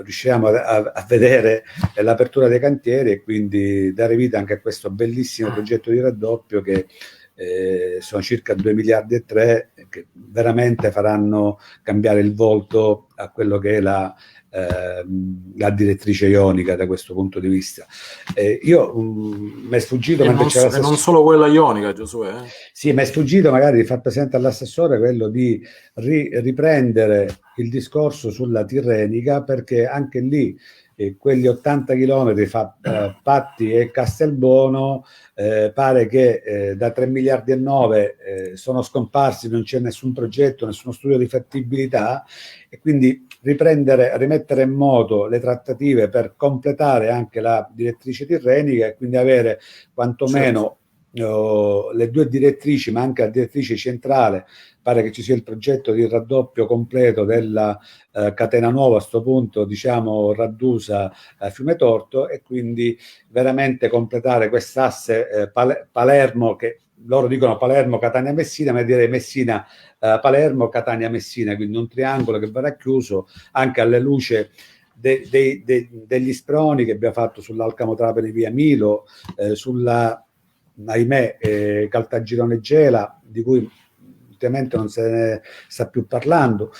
riusciremo a vedere l'apertura dei cantieri e quindi dare vita anche a questo bellissimo progetto di raddoppio che sono circa 2 miliardi e 3, che veramente faranno cambiare il volto a quello che è la direttrice ionica da questo punto di vista. Io mi è sfuggito, non solo quella ionica, Giosuè. Sì, mi è sfuggito magari di far presente all'assessore quello di riprendere il discorso sulla Tirrenica, perché anche lì quegli 80 chilometri fra Patti e Castelbuono pare che da 3 miliardi e 9 sono scomparsi, non c'è nessun progetto, nessuno studio di fattibilità, e quindi rimettere in moto le trattative per completare anche la direttrice tirrenica e quindi avere quantomeno le due direttrici, ma anche la direttrice centrale. Pare che ci sia il progetto di raddoppio completo della catena nuova, a sto punto diciamo Raddusa Fiumetorto, e quindi veramente completare quest'asse Palermo, che loro dicono Palermo, Catania, Messina, ma direi Messina, Palermo, Catania, Messina, quindi un triangolo che verrà chiuso anche alle luce degli sproni che abbiamo fatto sull'Alcamo Trapani via Milo, sulla, ahimè, Caltagirone Gela, di cui ultimamente non se ne sta più parlando.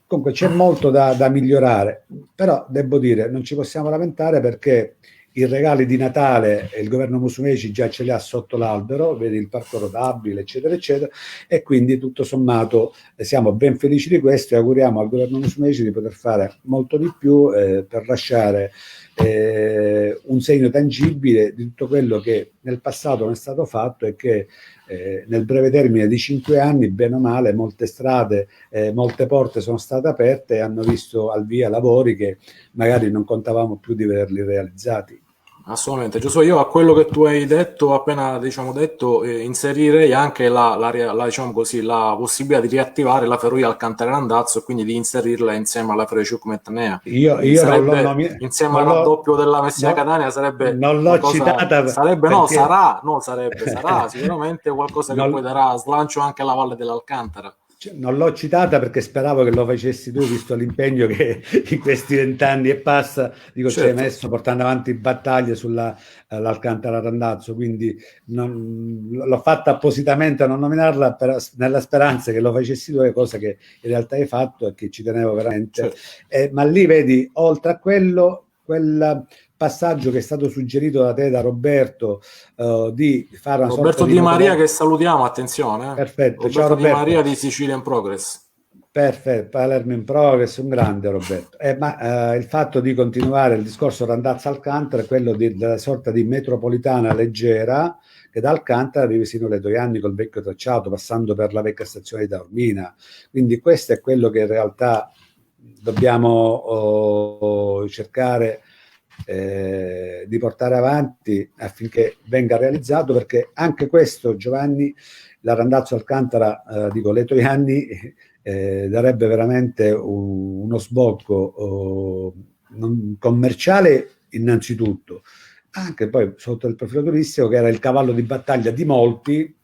Comunque c'è molto da migliorare, però devo dire non ci possiamo lamentare, perché i regali di Natale il governo Musumeci già ce li ha sotto l'albero, vedi il parco rotabile eccetera eccetera, e quindi tutto sommato siamo ben felici di questo e auguriamo al governo Musumeci di poter fare molto di più per lasciare un segno tangibile di tutto quello che nel passato non è stato fatto, e che nel breve termine di 5 anni, bene o male, molte strade, molte porte sono state aperte e hanno visto al via lavori che magari non contavamo più di vederli realizzati. Assolutamente, Giosuè, io a quello che tu hai detto, appena detto, inserirei anche diciamo così, la possibilità di riattivare la ferrovia Alcantara-Randazzo e quindi di inserirla insieme alla ferrovia Ciuc-Metnea. Io insieme al raddoppio della Messina-Catania sarebbe non l'ho citata sarà sicuramente qualcosa che poi darà slancio anche alla Valle dell'Alcantara. Non l'ho citata perché speravo che lo facessi tu, visto l'impegno che in questi 20 anni e passa ci hai messo portando avanti battaglie sull'Alcantara Randazzo, quindi l'ho fatta appositamente a non nominarla nella speranza che lo facessi tu, cosa che in realtà hai fatto e che ci tenevo veramente. Ma lì vedi, oltre a quello, quel passaggio che è stato suggerito da te, da Roberto, di fare una Roberto Di Maria, che salutiamo, attenzione. Perfetto, Roberto, ciao Roberto Di Maria di Sicilia in Progress. Perfetto, Palermo in Progress, un grande Roberto. Ma il fatto di continuare il discorso Randazzo-Alcantara è quello della sorta di metropolitana leggera, che da Alcantara arrivi sino alle Toianni col vecchio tracciato, passando per la vecchia stazione di Taormina. Quindi questo è quello che in realtà dobbiamo cercare di portare avanti affinché venga realizzato, perché anche questo, Giovanni, la Randazzo-Alcantara, le Toianni, darebbe veramente uno sbocco commerciale innanzitutto, anche poi sotto il profilo turistico, che era il cavallo di battaglia di molti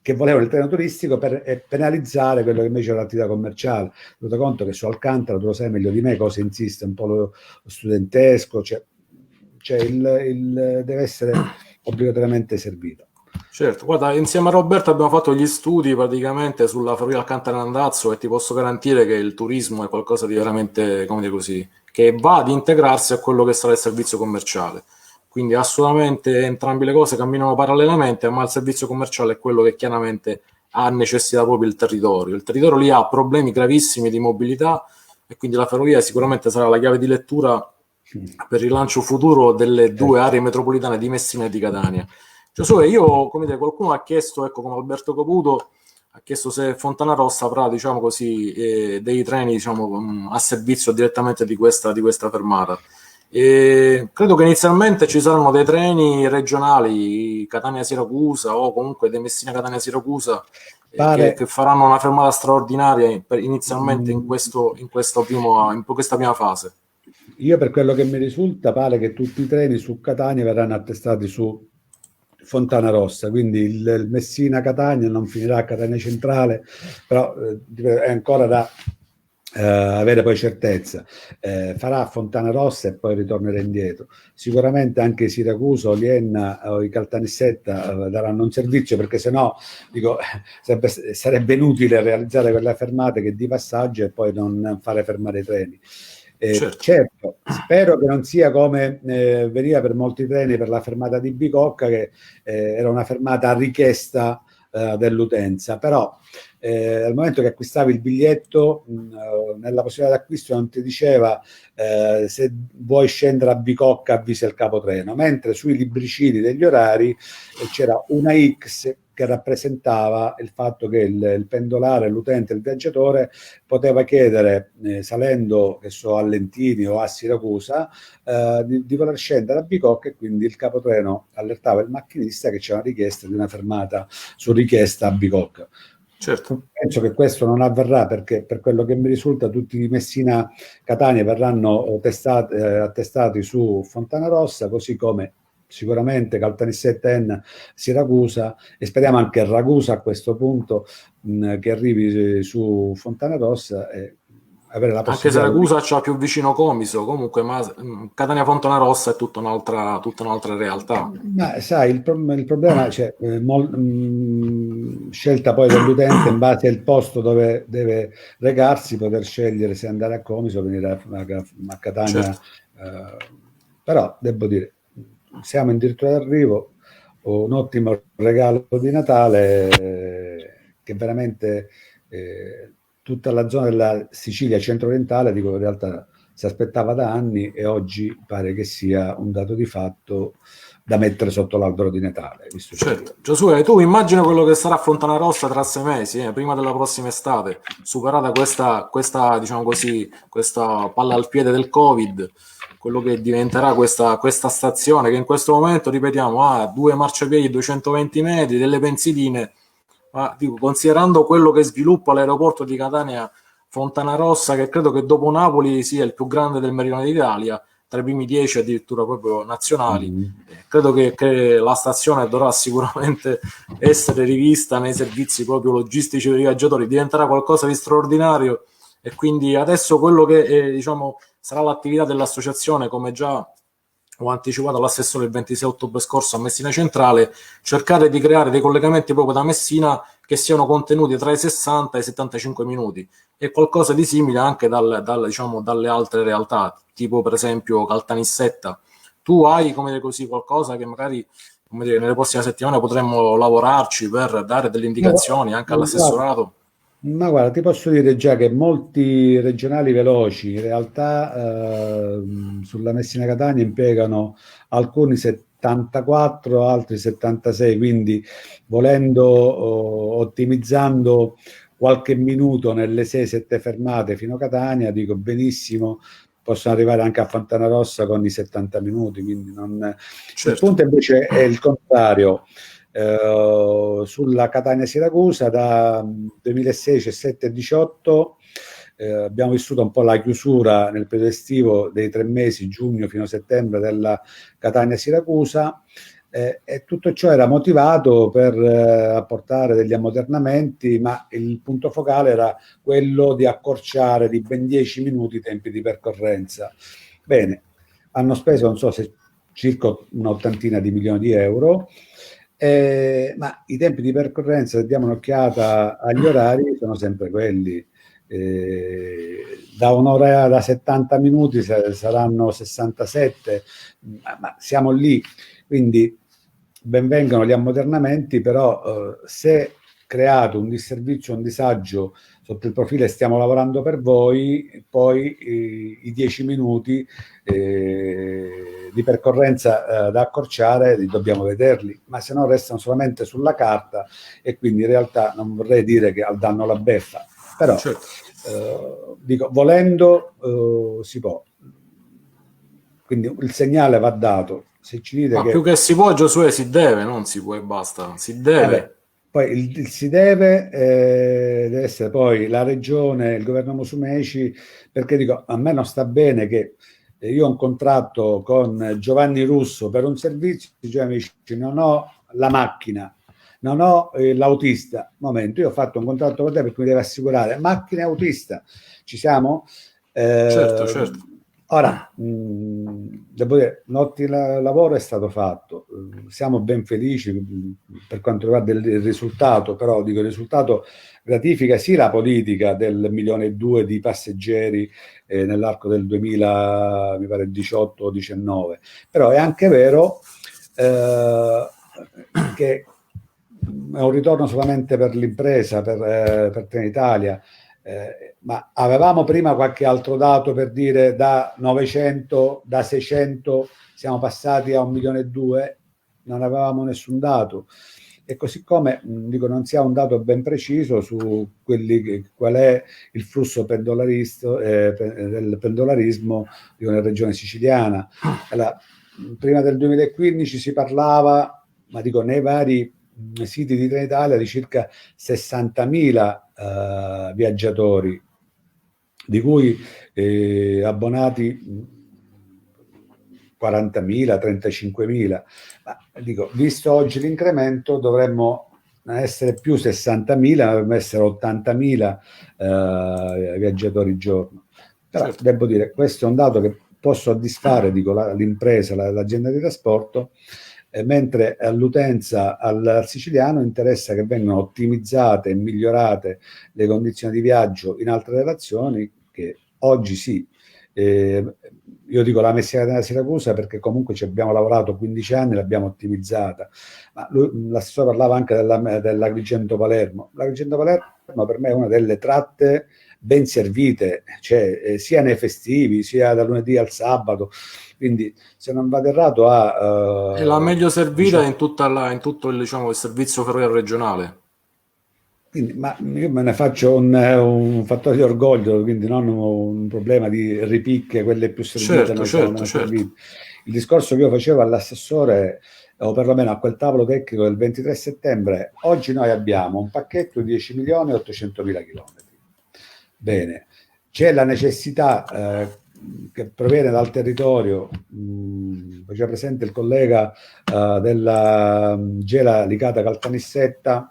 che volevano il treno turistico per penalizzare quello che invece era l'attività commerciale. Tenuto conto che su Alcantara, tu lo sai meglio di me cosa insiste un po' lo studentesco, deve essere obbligatoriamente servito. Certo, guarda, insieme a Roberto abbiamo fatto gli studi praticamente sulla ferrovia Alcantara-Randazzo e ti posso garantire che il turismo è qualcosa di veramente, come dire così, che va ad integrarsi a quello che sarà il servizio commerciale. Quindi assolutamente entrambe le cose camminano parallelamente, ma il servizio commerciale è quello che chiaramente ha necessità proprio il territorio. Il territorio lì ha problemi gravissimi di mobilità e quindi la ferrovia sicuramente sarà la chiave di lettura per il rilancio futuro delle due aree metropolitane di Messina e di Catania. Giosuè, io, come dire, qualcuno ha chiesto, ecco, come Alberto Caputo, ha chiesto se Fontanarossa avrà, diciamo così, dei treni, diciamo, a servizio direttamente di questa fermata. Credo che inizialmente ci saranno dei treni regionali Catania-Siracusa o comunque dei Messina-Catania-Siracusa che faranno una fermata straordinaria inizialmente in questa prima fase. Io, per quello che mi risulta, pare che tutti i treni su Catania verranno attestati su Fontanarossa, quindi il Messina-Catania non finirà a Catania Centrale, però è ancora da avere poi certezza. Farà Fontanarossa e poi ritornerà indietro. Sicuramente anche Siracusa, Olienna o i Caltanissetta daranno un servizio, perché sennò sarebbe inutile realizzare quelle fermate che di passaggio e poi non fare fermare i treni. Certo, spero che non sia come veniva per molti treni per la fermata di Bicocca, che era una fermata a richiesta dell'utenza, però al momento che acquistavi il biglietto, nella possibilità d'acquisto non ti diceva se vuoi scendere a Bicocca avvisa il capotreno, mentre sui libricini degli orari c'era una X che rappresentava il fatto che il pendolare, l'utente, il viaggiatore poteva chiedere, salendo che so, a Lentini o a Siracusa, di voler scendere a Bicocca, e quindi il capotreno allertava il macchinista che c'è una richiesta di una fermata su richiesta a Bicocca. Certo. Penso che questo non avverrà, perché per quello che mi risulta tutti i Messina-Catania verranno attestati su Fontanarossa, così come sicuramente Caltanissetta Enna, Siracusa, e speriamo anche Ragusa a questo punto che arrivi su Fontanarossa e avere la Anche possibilità Siracusa c'ha più vicino Comiso, comunque, ma Catania Fontanarossa è tutta un'altra realtà. Ma sai, il problema c'è, scelta poi dell'utente in base al posto dove deve recarsi, poter scegliere se andare a Comiso o venire a Catania. Certo. Però devo dire, siamo in diritto d'arrivo, un ottimo regalo di Natale che veramente tutta la zona della Sicilia centro-orientale, dico, in realtà si aspettava da anni, e oggi pare che sia un dato di fatto da mettere sotto l'albero di Natale. Certo. Giosuè, tu immagina quello che sarà Fontanarossa tra 6 mesi, prima della prossima estate, superata questa diciamo così, questa palla al piede del Covid, quello che diventerà questa stazione, che in questo momento, ripetiamo, ha 2 marciapiedi, 220 metri, delle pensiline, ma dico, considerando quello che sviluppa l'aeroporto di Catania Fontanarossa, che credo che dopo Napoli sia il più grande del meridione d'Italia, tra i primi 10 addirittura proprio nazionali, credo che la stazione dovrà sicuramente essere rivista nei servizi proprio logistici per i viaggiatori, diventerà qualcosa di straordinario. E quindi adesso quello che diciamo sarà l'attività dell'associazione, come già ho anticipato all'assessore il 26 ottobre scorso a Messina Centrale, cercare di creare dei collegamenti proprio da Messina che siano contenuti tra i 60 e i 75 minuti, e qualcosa di simile anche diciamo, dalle altre realtà, tipo per esempio Caltanissetta. Tu hai, come dire così, qualcosa che magari, come dire, nelle prossime settimane potremmo lavorarci per dare delle indicazioni anche all'assessorato? Ma guarda, ti posso dire già che molti regionali veloci in realtà sulla Messina Catania impiegano alcuni 74, altri 76, quindi volendo, ottimizzando qualche minuto nelle 6-7 fermate fino a Catania, dico benissimo, possono arrivare anche a Fontanarossa con i 70 minuti, quindi non... Certo. Il punto invece è il contrario. Sulla Catania-Siracusa da 2016, 7 e 18 abbiamo vissuto un po' la chiusura nel periodo estivo dei 3 mesi, giugno fino a settembre, della Catania-Siracusa, e tutto ciò era motivato per apportare degli ammodernamenti, ma il punto focale era quello di accorciare di ben 10 minuti i tempi di percorrenza. Bene, hanno speso, non so se circa un'ottantina di milioni di euro, ma i tempi di percorrenza, se diamo un'occhiata agli orari, sono sempre quelli. Da un'ora, da 70 minuti saranno 67, ma siamo lì. Quindi benvengano gli ammodernamenti, però se creato un disservizio, un disagio sotto il profilo e stiamo lavorando per voi, poi i 10 minuti di percorrenza da accorciare dobbiamo vederli, ma se no restano solamente sulla carta, e quindi in realtà non vorrei dire che al danno la beffa, però certo. dico, volendo si può, quindi il segnale va dato. Se ci dite più che si può, Giosuè, si deve, non si può e basta, si deve. Poi il si deve essere poi la regione, il governo Musumeci, perché dico, a me non sta bene che io ho un contratto con Giovanni Russo per un servizio, Giovanni mi dice non ho la macchina, non ho l'autista. Momento, io ho fatto un contratto con te perché mi deve assicurare macchina e autista. Ci siamo? Certo. Ora, devo dire, un ottimo lavoro è stato fatto, siamo ben felici per quanto riguarda il risultato, però dico, il risultato gratifica sì la politica del 1,2 milioni di passeggeri nell'arco del 2000, mi pare 18 o 19, però è anche vero che è un ritorno solamente per l'impresa, per Trenitalia, ma avevamo prima qualche altro dato per dire da 900, da 600 siamo passati a 1,2 milioni? Non avevamo nessun dato. E così come dico, non si ha un dato ben preciso su qual è il flusso del pendolarismo nella regione siciliana. Allora, prima del 2015 si parlava, ma dico nei vari siti di Trenitalia, di circa 60.000 viaggiatori, di cui abbonati 40.000, 35.000. Ma dico, visto oggi l'incremento, dovremmo essere più 60.000, dovremmo essere 80.000 viaggiatori giorno. Però Certo. devo dire, questo è un dato che può soddisfare, dico, l'impresa, l'azienda di trasporto, mentre all'utenza, al siciliano, interessa che vengano ottimizzate e migliorate le condizioni di viaggio in altre relazioni, che oggi sì. Io dico la Messina della Siracusa perché comunque ci abbiamo lavorato 15 anni, l'abbiamo ottimizzata, ma l'assessore parlava anche dell'Agrigento-Palermo. L'Agrigento-Palermo per me è una delle tratte ben servite, cioè, sia nei festivi, sia da lunedì al sabato, quindi se non vado errato è la meglio servita, diciamo, in tutto il, diciamo, il servizio ferroviario regionale. quindi, ma io me ne faccio un fattore di orgoglio, quindi non un problema di ripicche, quelle più servite, Certo. servite. Il discorso che io facevo all'assessore, o perlomeno a quel tavolo tecnico del 23 settembre, oggi noi abbiamo un pacchetto di 10.800.000 chilometri. Bene, c'è la necessità che proviene dal territorio, faceva presente il collega della Gela Licata Caltanissetta,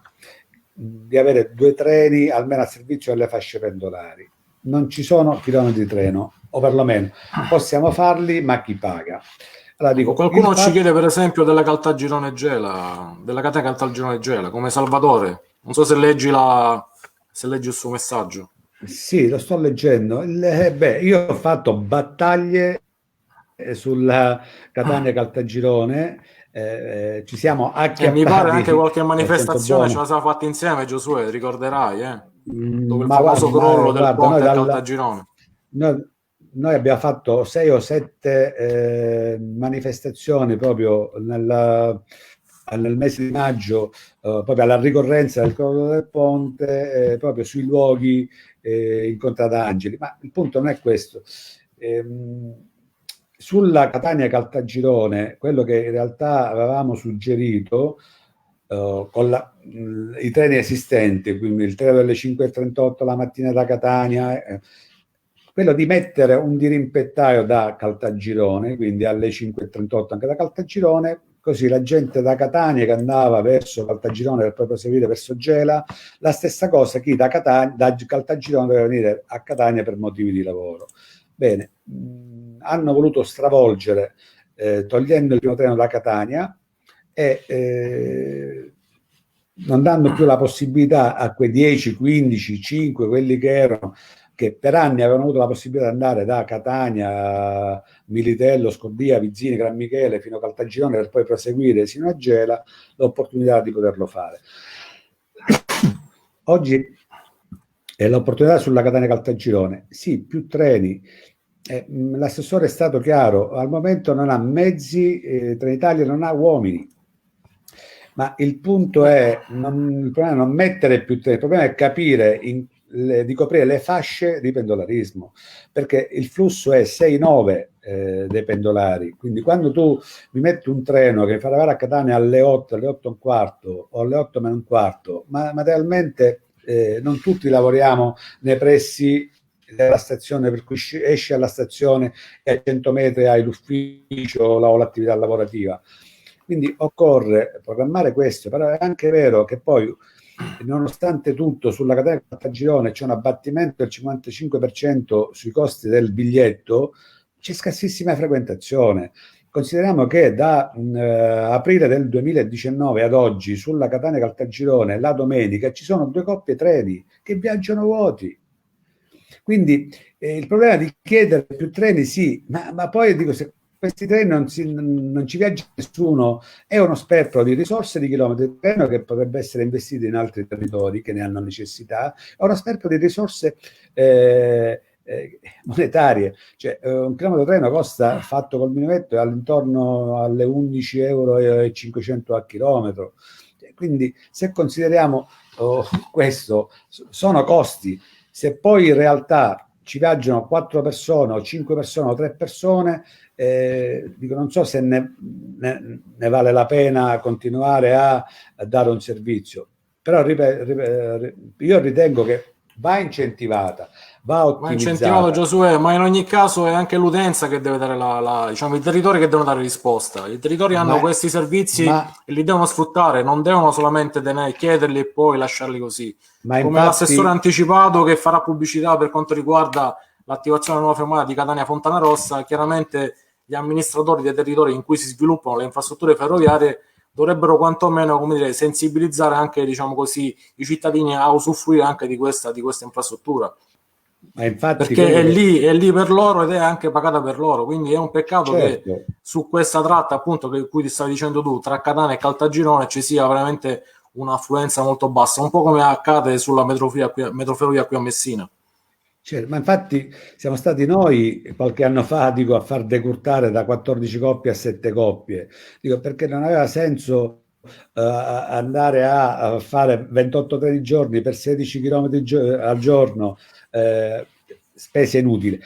di avere 2 treni almeno a servizio delle fasce pendolari. Non ci sono chilometri di treno, o perlomeno possiamo farli, ma chi paga? Allora, dico, Qualcuno ci chiede per esempio della Caltagirone-Gela, della catena Caltagirone-Gela, come Salvatore. Non so se leggi il suo messaggio. Sì, lo sto leggendo. Io ho fatto battaglie sulla Catania Caltagirone, ci siamo acchiappati. Mi pare anche qualche nel senso manifestazione ce buono. la siamo fatta insieme, Giosuè, ricorderai, dopo il Ma famoso crollo del guarda, ponte a Caltagirone. Noi abbiamo fatto 6 o 7 manifestazioni proprio nel mese di maggio, proprio alla ricorrenza del crollo del ponte, proprio sui luoghi in Contradangeli. Ma il punto non è questo. Sulla Catania Caltagirone, quello che in realtà avevamo suggerito con i treni esistenti, quindi il treno delle 5.38 la mattina da Catania, quello di mettere un dirimpettaio da Caltagirone, quindi alle 5.38 anche da Caltagirone, così la gente da Catania che andava verso Caltagirone per poi proseguire verso Gela, la stessa cosa chi da Caltagirone doveva venire a Catania per motivi di lavoro. Bene, hanno voluto stravolgere togliendo il primo treno da Catania e non dando più la possibilità a quei 10, 15, 5, quelli che erano, che per anni avevano avuto la possibilità di andare da Catania, Militello, Scobia, Vizzini, Gran Michele fino a Caltagirone per poi proseguire sino a Gela, l'opportunità di poterlo fare. Oggi è l'opportunità sulla Catania Caltagirone, sì, più treni. L'assessore è stato chiaro, al momento non ha mezzi, Trenitalia non ha uomini, ma il punto è il problema è non mettere più treni, il problema è capire di coprire le fasce di pendolarismo, perché il flusso è 6-9 dei pendolari, quindi quando tu mi metti un treno che fa arrivare a Catania alle 8, alle 8 e un quarto o alle 8 meno un quarto, ma materialmente non tutti lavoriamo nei pressi della stazione, per cui esci alla stazione e a 100 metri hai l'ufficio o l'attività lavorativa. Quindi occorre programmare questo, però è anche vero che poi, nonostante tutto, sulla Catania Caltagirone c'è un abbattimento del 55% sui costi del biglietto, c'è scarsissima frequentazione. Consideriamo che da aprile del 2019 ad oggi sulla Catania Caltagirone la domenica ci sono 2 coppie treni che viaggiano vuoti. Quindi il problema di chiedere più treni sì, ma poi dico, se questi treni non ci viaggia nessuno, è uno sperpero di risorse di chilometri di treno che potrebbe essere investito in altri territori che ne hanno necessità, è uno sperpero di risorse monetarie, cioè un chilometro di treno costa, fatto col minuetto, all'intorno alle 11,5 euro a chilometro. Quindi se consideriamo questo, sono costi. Se poi in realtà ci viaggiano 4 persone o 5 persone o 3 persone, dico, non so se ne vale la pena continuare a dare un servizio, però io ritengo che va incentivata, va ottimizzata. Va incentivato, Giosuè, ma in ogni caso è anche l'utenza che deve dare diciamo, i territori che devono dare risposta. I territori hanno questi servizi e li devono sfruttare, non devono solamente chiederli e poi lasciarli così. Come infatti, l'assessore anticipato che farà pubblicità per quanto riguarda l'attivazione della nuova fermata di Catania Fontanarossa, chiaramente gli amministratori dei territori in cui si sviluppano le infrastrutture ferroviarie dovrebbero quantomeno, come dire, sensibilizzare anche, diciamo così, i cittadini a usufruire anche di questa infrastruttura. Ma infatti, perché è lì per loro ed è anche pagata per loro, quindi è un peccato che su questa tratta, appunto, che cui ti stavi dicendo tu, tra Catania e Caltagirone ci sia veramente un'affluenza molto bassa, un po' come accade sulla metroferrovia qui a Messina. Ma infatti siamo stati noi qualche anno fa, dico, a far decurtare da 14 coppie a 7 coppie, dico, perché non aveva senso andare a fare 28 treni giorni per 16 km al giorno, spese inutili.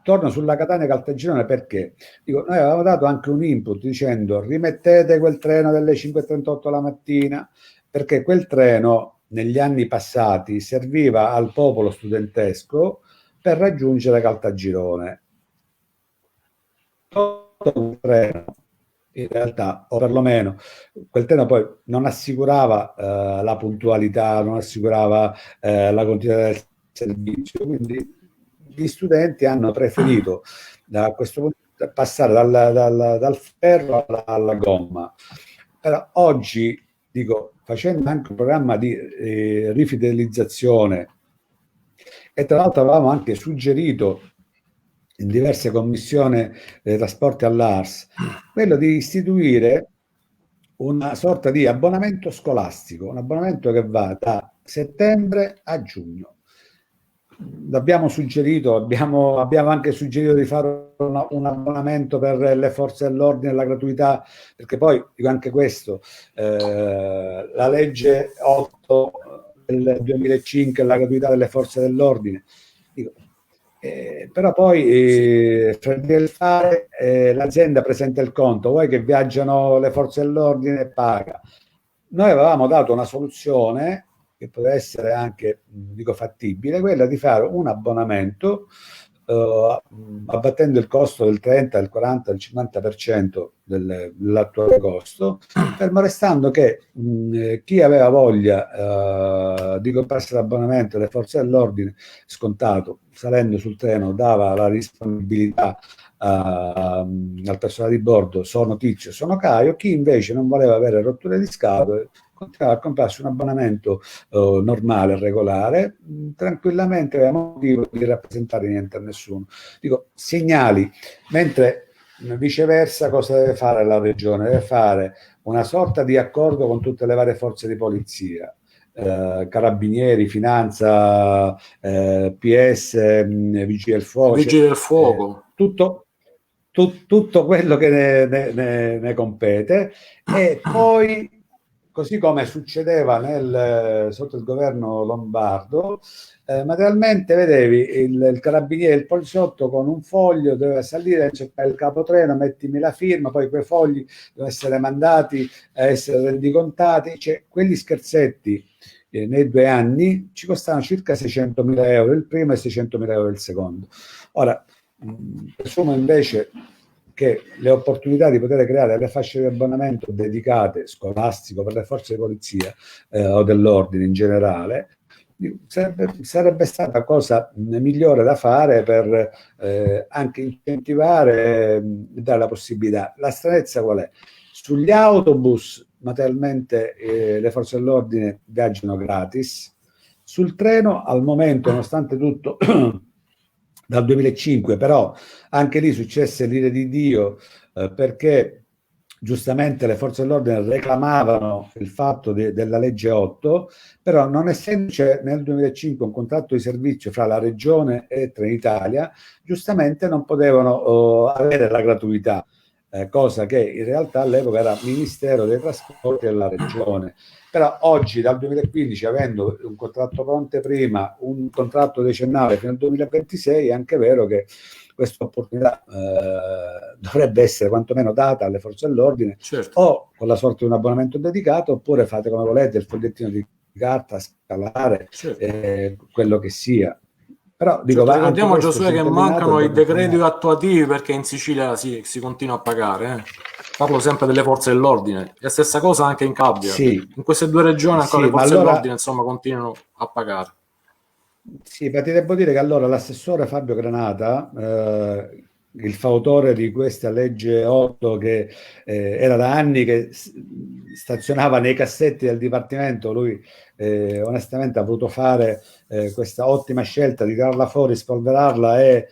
Torno sulla Catania Caltagirone perché dico, noi avevamo dato anche un input dicendo rimettete quel treno delle 5:38 la mattina, perché quel treno negli anni passati serviva al popolo studentesco per raggiungere Caltagirone. Un treno, in realtà, o perlomeno quel treno poi non assicurava la puntualità, non assicurava la continuità del servizio, quindi gli studenti hanno preferito da questo punto passare dal ferro alla gomma. Però oggi, dico, facendo anche un programma di rifidelizzazione, e tra l'altro avevamo anche suggerito in diverse commissioni dei trasporti all'ARS quello di istituire una sorta di abbonamento scolastico, un abbonamento che va da settembre a giugno. Abbiamo anche suggerito di fare un abbonamento per le forze dell'ordine, la gratuità, perché poi dico anche questo, la legge 8 del 2005, la gratuità delle forze dell'ordine, dico, però poi l'azienda presenta il conto, vuoi che viaggiano le forze dell'ordine e paga. Noi avevamo dato una soluzione che poteva essere anche, dico, fattibile, quella di fare un abbonamento abbattendo il costo del 30, del 40, del 50% dell'attuale costo, fermo restando che chi aveva voglia di comprarsi l'abbonamento delle forze dell'ordine scontato, salendo sul treno, dava la disponibilità al personale di bordo, sono Tizio, sono Caio. Chi invece non voleva avere rotture di scatole continuava a comprarsi un abbonamento normale, regolare, tranquillamente, aveva motivo di rappresentare niente a nessuno. Dico, segnali, mentre viceversa cosa deve fare la regione? Deve fare una sorta di accordo con tutte le varie forze di polizia, carabinieri, finanza, PS, vigili del fuoco, tutto quello che ne compete, e poi, così come succedeva sotto il governo Lombardo, materialmente vedevi il carabiniere, il poliziotto con un foglio doveva salire, cercare il capotreno, mettimi la firma, poi quei fogli devono essere mandati a essere rendicontati, cioè quegli scherzetti nei 2 anni ci costavano circa 600.000 euro il primo e 600.000 euro il secondo. Ora, presumo invece che le opportunità di poter creare le fasce di abbonamento dedicate, scolastico, per le forze di polizia o dell'ordine in generale, sarebbe stata cosa migliore da fare per anche incentivare e dare la possibilità. La stranezza qual è? Sugli autobus materialmente le forze dell'ordine viaggiano gratis, sul treno al momento, nonostante tutto, dal 2005, però anche lì successe l'ira di Dio, perché giustamente le forze dell'ordine reclamavano il fatto della legge 8, però non essendoci nel 2005 un contratto di servizio fra la regione e Trenitalia, giustamente non potevano avere la gratuità, cosa che in realtà all'epoca era Ministero dei Trasporti della regione. Però oggi, dal 2015, avendo un contratto con anteprima, un contratto decennale fino al 2026, è anche vero che questa opportunità dovrebbe essere quantomeno data alle forze dell'ordine, certo, o con la sorta di un abbonamento dedicato, oppure fate come volete, il fogliettino di carta, scalare, certo. quello che sia. Però dico, Certo, ricordiamo, anche questo Giosuè, si è che terminato, mancano i dobbiamo decreti tornare. attuativi perché in Sicilia si continua a pagare. Parlo sempre delle forze dell'ordine. E stessa cosa anche in Calabria. Sì, In queste due regioni ancora sì, le ma forze allora dell'ordine insomma continuano a pagare. sì, ma ti devo dire che allora l'assessore Fabio Granata, il fautore di questa legge 8 che era da anni che stazionava nei cassetti del Dipartimento, lui onestamente ha voluto fare questa ottima scelta di tirarla fuori, spolverarla e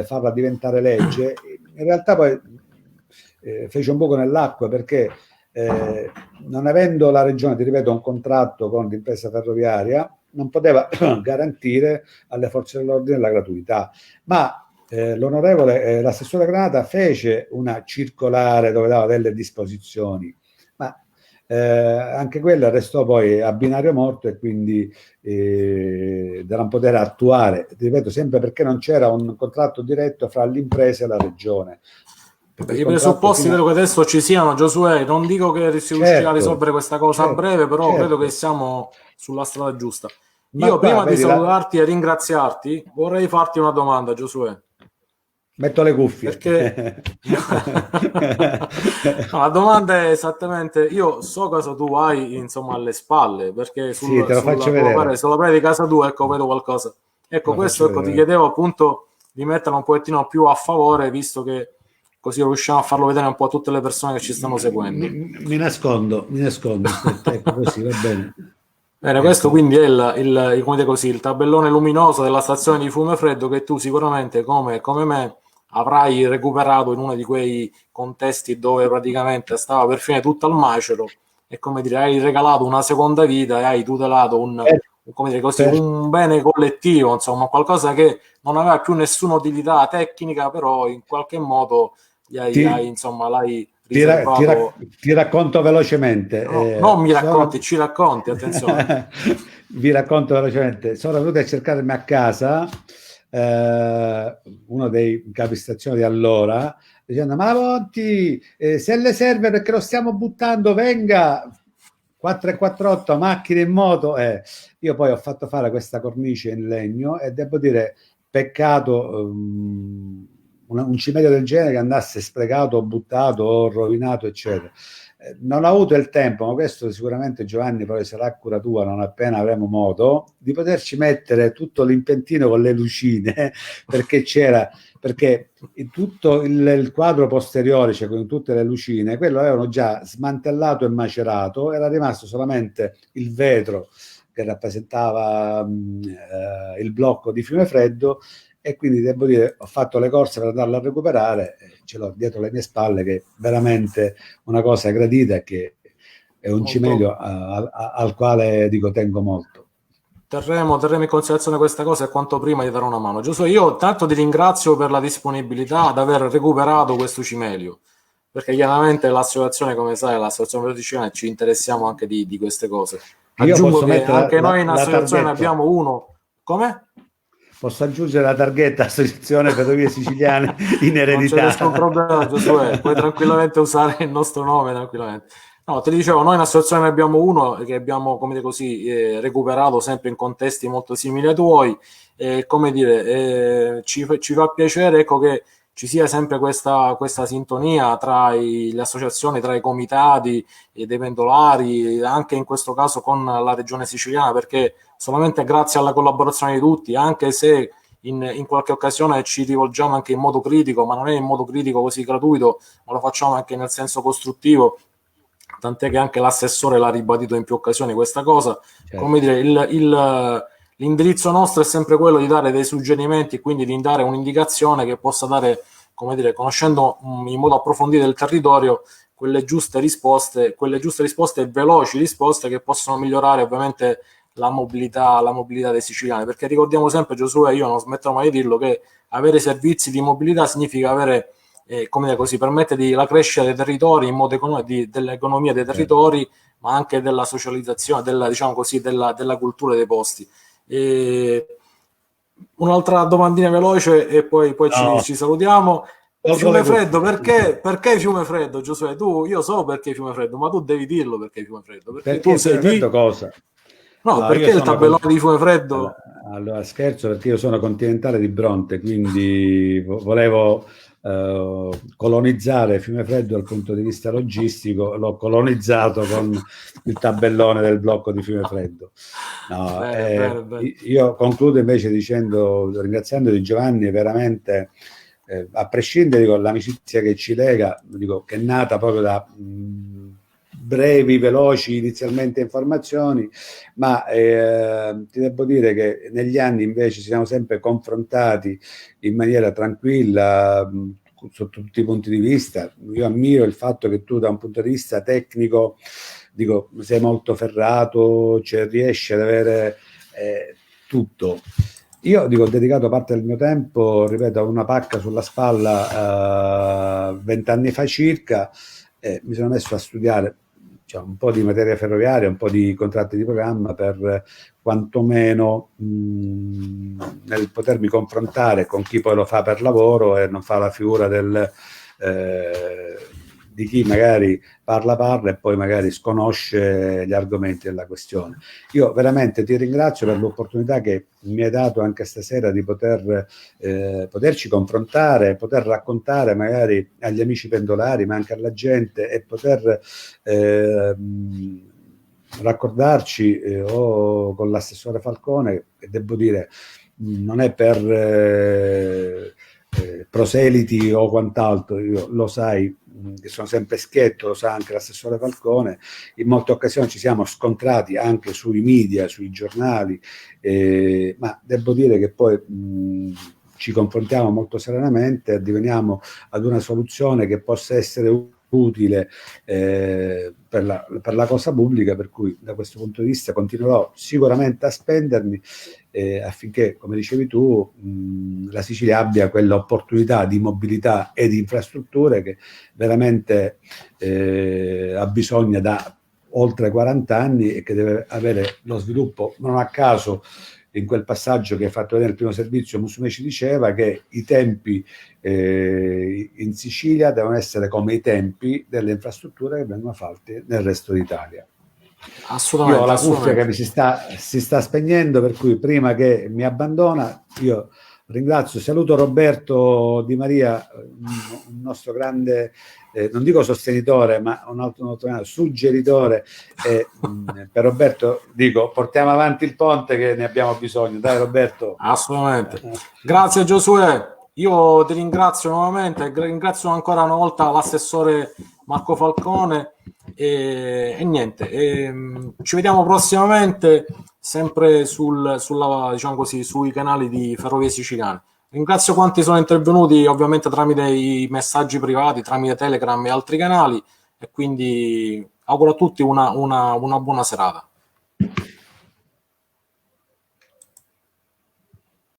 farla diventare legge. In realtà poi fece un buco nell'acqua perché non avendo la regione, ti ripeto, un contratto con l'impresa ferroviaria, non poteva garantire alle forze dell'ordine la gratuità. Ma l'assessore Granata fece una circolare dove dava delle disposizioni, ma anche quella restò poi a binario morto e quindi da non poter attuare, ti ripeto, sempre perché non c'era un contratto diretto fra l'impresa e la regione. I presupposti credo che adesso ci siano, Giosuè. Non dico che si riuscirà a risolvere questa cosa a breve, però credo che siamo sulla strada giusta. Io prima di salutarti e ringraziarti vorrei farti una domanda, Giosuè. Metto le cuffie. Perché no, la domanda è esattamente, io so cosa tu hai insomma alle spalle, perché sì, te lo faccio vedere. sulla parete di casa tua, ecco, vedo qualcosa. Ecco, questo ecco, ti chiedevo appunto di metterlo un pochettino più a favore, visto che così riusciamo a farlo vedere un po' a tutte le persone che ci stanno seguendo. Mi nascondo, aspetta, ecco, così va bene. Bene, questo quindi è come dire così, il tabellone luminoso della stazione di Fiumefreddo che tu sicuramente come me avrai recuperato in uno di quei contesti dove praticamente stava per finire tutto al macero e come dire hai regalato una seconda vita e hai tutelato come dire così, un bene collettivo, insomma qualcosa che non aveva più nessuna utilità tecnica, però in qualche modo l'hai riservato. Ti racconto velocemente. No, non mi racconti, ci racconti, attenzione. Vi racconto velocemente. Sono venuto a cercarmi a casa uno dei capistazione di allora, dicendo: ma Monti, se le serve perché lo stiamo buttando, venga. 448 macchine in moto. Io poi ho fatto fare questa cornice in legno e devo dire, peccato un cimelio del genere che andasse sprecato o buttato o rovinato, eccetera. Non ho avuto il tempo, ma questo sicuramente Giovanni poi sarà cura tua non appena avremo modo di poterci mettere tutto l'impiantino con le lucine, perché tutto il quadro posteriore, cioè con tutte le lucine, quello avevano già smantellato e macerato, era rimasto solamente il vetro che rappresentava il blocco di Fiumefreddo, e quindi devo dire ho fatto le corse per andarlo a recuperare, ce l'ho dietro le mie spalle, che è veramente una cosa gradita e che è un cimelio al quale dico tengo molto. Terremo in considerazione questa cosa e quanto prima gli darò una mano. Giusto, io tanto ti ringrazio per la disponibilità ad aver recuperato questo cimelio, perché chiaramente l'associazione, come sai, l'associazione Verticina, ci interessiamo anche di queste cose. Aggiungo che anche noi in associazione ne abbiamo uno. Come? Posso aggiungere la targhetta Associazione Ferrovie Siciliane in eredità? Non c'è nessun problema, Giosuè, puoi tranquillamente usare il nostro nome, tranquillamente. No, ti dicevo, noi in associazione ne abbiamo uno che abbiamo, come dire così, recuperato sempre in contesti molto simili ai tuoi, come dire, ci fa piacere, ecco, che ci sia sempre questa sintonia tra le associazioni, tra i comitati dei pendolari, anche in questo caso con la regione siciliana, perché solamente grazie alla collaborazione di tutti, anche se in qualche occasione ci rivolgiamo anche in modo critico, ma non è in modo critico così gratuito, ma lo facciamo anche nel senso costruttivo, tant'è che anche l'assessore l'ha ribadito in più occasioni questa cosa. Certo. Come dire, l'indirizzo nostro è sempre quello di dare dei suggerimenti, quindi di dare un'indicazione che possa dare come dire, conoscendo in modo approfondito il territorio, quelle giuste risposte e veloci risposte che possono migliorare ovviamente la mobilità dei siciliani, perché ricordiamo sempre, Giosuè, io non smetterò mai di dirlo, che avere servizi di mobilità significa avere, come dire così, permette la crescita dei territori in modo dell'economia dei territori, ma anche della socializzazione, diciamo così, della cultura dei posti. Un'altra domandina veloce e poi ci salutiamo. Fiumefreddo, perché Fiumefreddo, Giosuè? Io so perché Fiumefreddo, ma tu devi dirlo perché Fiumefreddo. Perché tu sei Fiumefreddo cosa? No, perché il tabellone di Fiumefreddo? Allora, scherzo, perché io sono continentale di Bronte, quindi volevo colonizzare Fiumefreddo dal punto di vista logistico, l'ho colonizzato con il tabellone del blocco di Fiumefreddo. No, bene. Io concludo invece ringraziando di Giovanni, veramente, a prescindere dall'amicizia che ci lega, che è nata proprio da brevi, veloci inizialmente informazioni, ma ti devo dire che negli anni invece ci siamo sempre confrontati in maniera tranquilla sotto tutti i punti di vista. Io ammiro il fatto che tu da un punto di vista tecnico sei molto ferrato, cioè riesci ad avere tutto. Io ho dedicato parte del mio tempo, ripeto, a una pacca sulla spalla 20 anni fa circa, mi sono messo a studiare un po' di materia ferroviaria, un po' di contratti di programma per quantomeno nel potermi confrontare con chi poi lo fa per lavoro e non fa la figura di chi magari parla e poi magari sconosce gli argomenti della questione. Io veramente ti ringrazio per l'opportunità che mi hai dato anche stasera di poterci confrontare, poter raccontare magari agli amici pendolari, ma anche alla gente, e poter raccordarci o con l'assessore Falcone, e devo dire, non è per proseliti o quant'altro, io lo sai, che sono sempre schietto, lo sa anche l'assessore Falcone, in molte occasioni ci siamo scontrati anche sui media, sui giornali, ma devo dire che poi ci confrontiamo molto serenamente e arriviamo ad una soluzione che possa essere utile per la cosa pubblica, per cui da questo punto di vista continuerò sicuramente a spendermi affinché, come dicevi tu, la Sicilia abbia quell'opportunità di mobilità e di infrastrutture che veramente ha bisogno da oltre 40 anni e che deve avere lo sviluppo. Non a caso in quel passaggio che hai fatto vedere il primo servizio, Musumeci ci diceva che i tempi in Sicilia devono essere come i tempi delle infrastrutture che vengono fatte nel resto d'Italia. Assolutamente. Io ho la cuffia che mi si sta spegnendo, per cui prima che mi abbandona io ringrazio, saluto Roberto Di Maria, un nostro grande, non dico sostenitore, ma un altro suggeritore. Per Roberto dico, portiamo avanti il ponte che ne abbiamo bisogno. Dai Roberto. Assolutamente. Grazie Giosuè. Io ti ringrazio nuovamente, ringrazio ancora una volta l'assessore Marco Falcone e niente, ci vediamo prossimamente sempre diciamo così, sui canali di Ferrovie Siciliane. Ringrazio quanti sono intervenuti, ovviamente tramite i messaggi privati, tramite Telegram e altri canali, e quindi auguro a tutti una buona serata.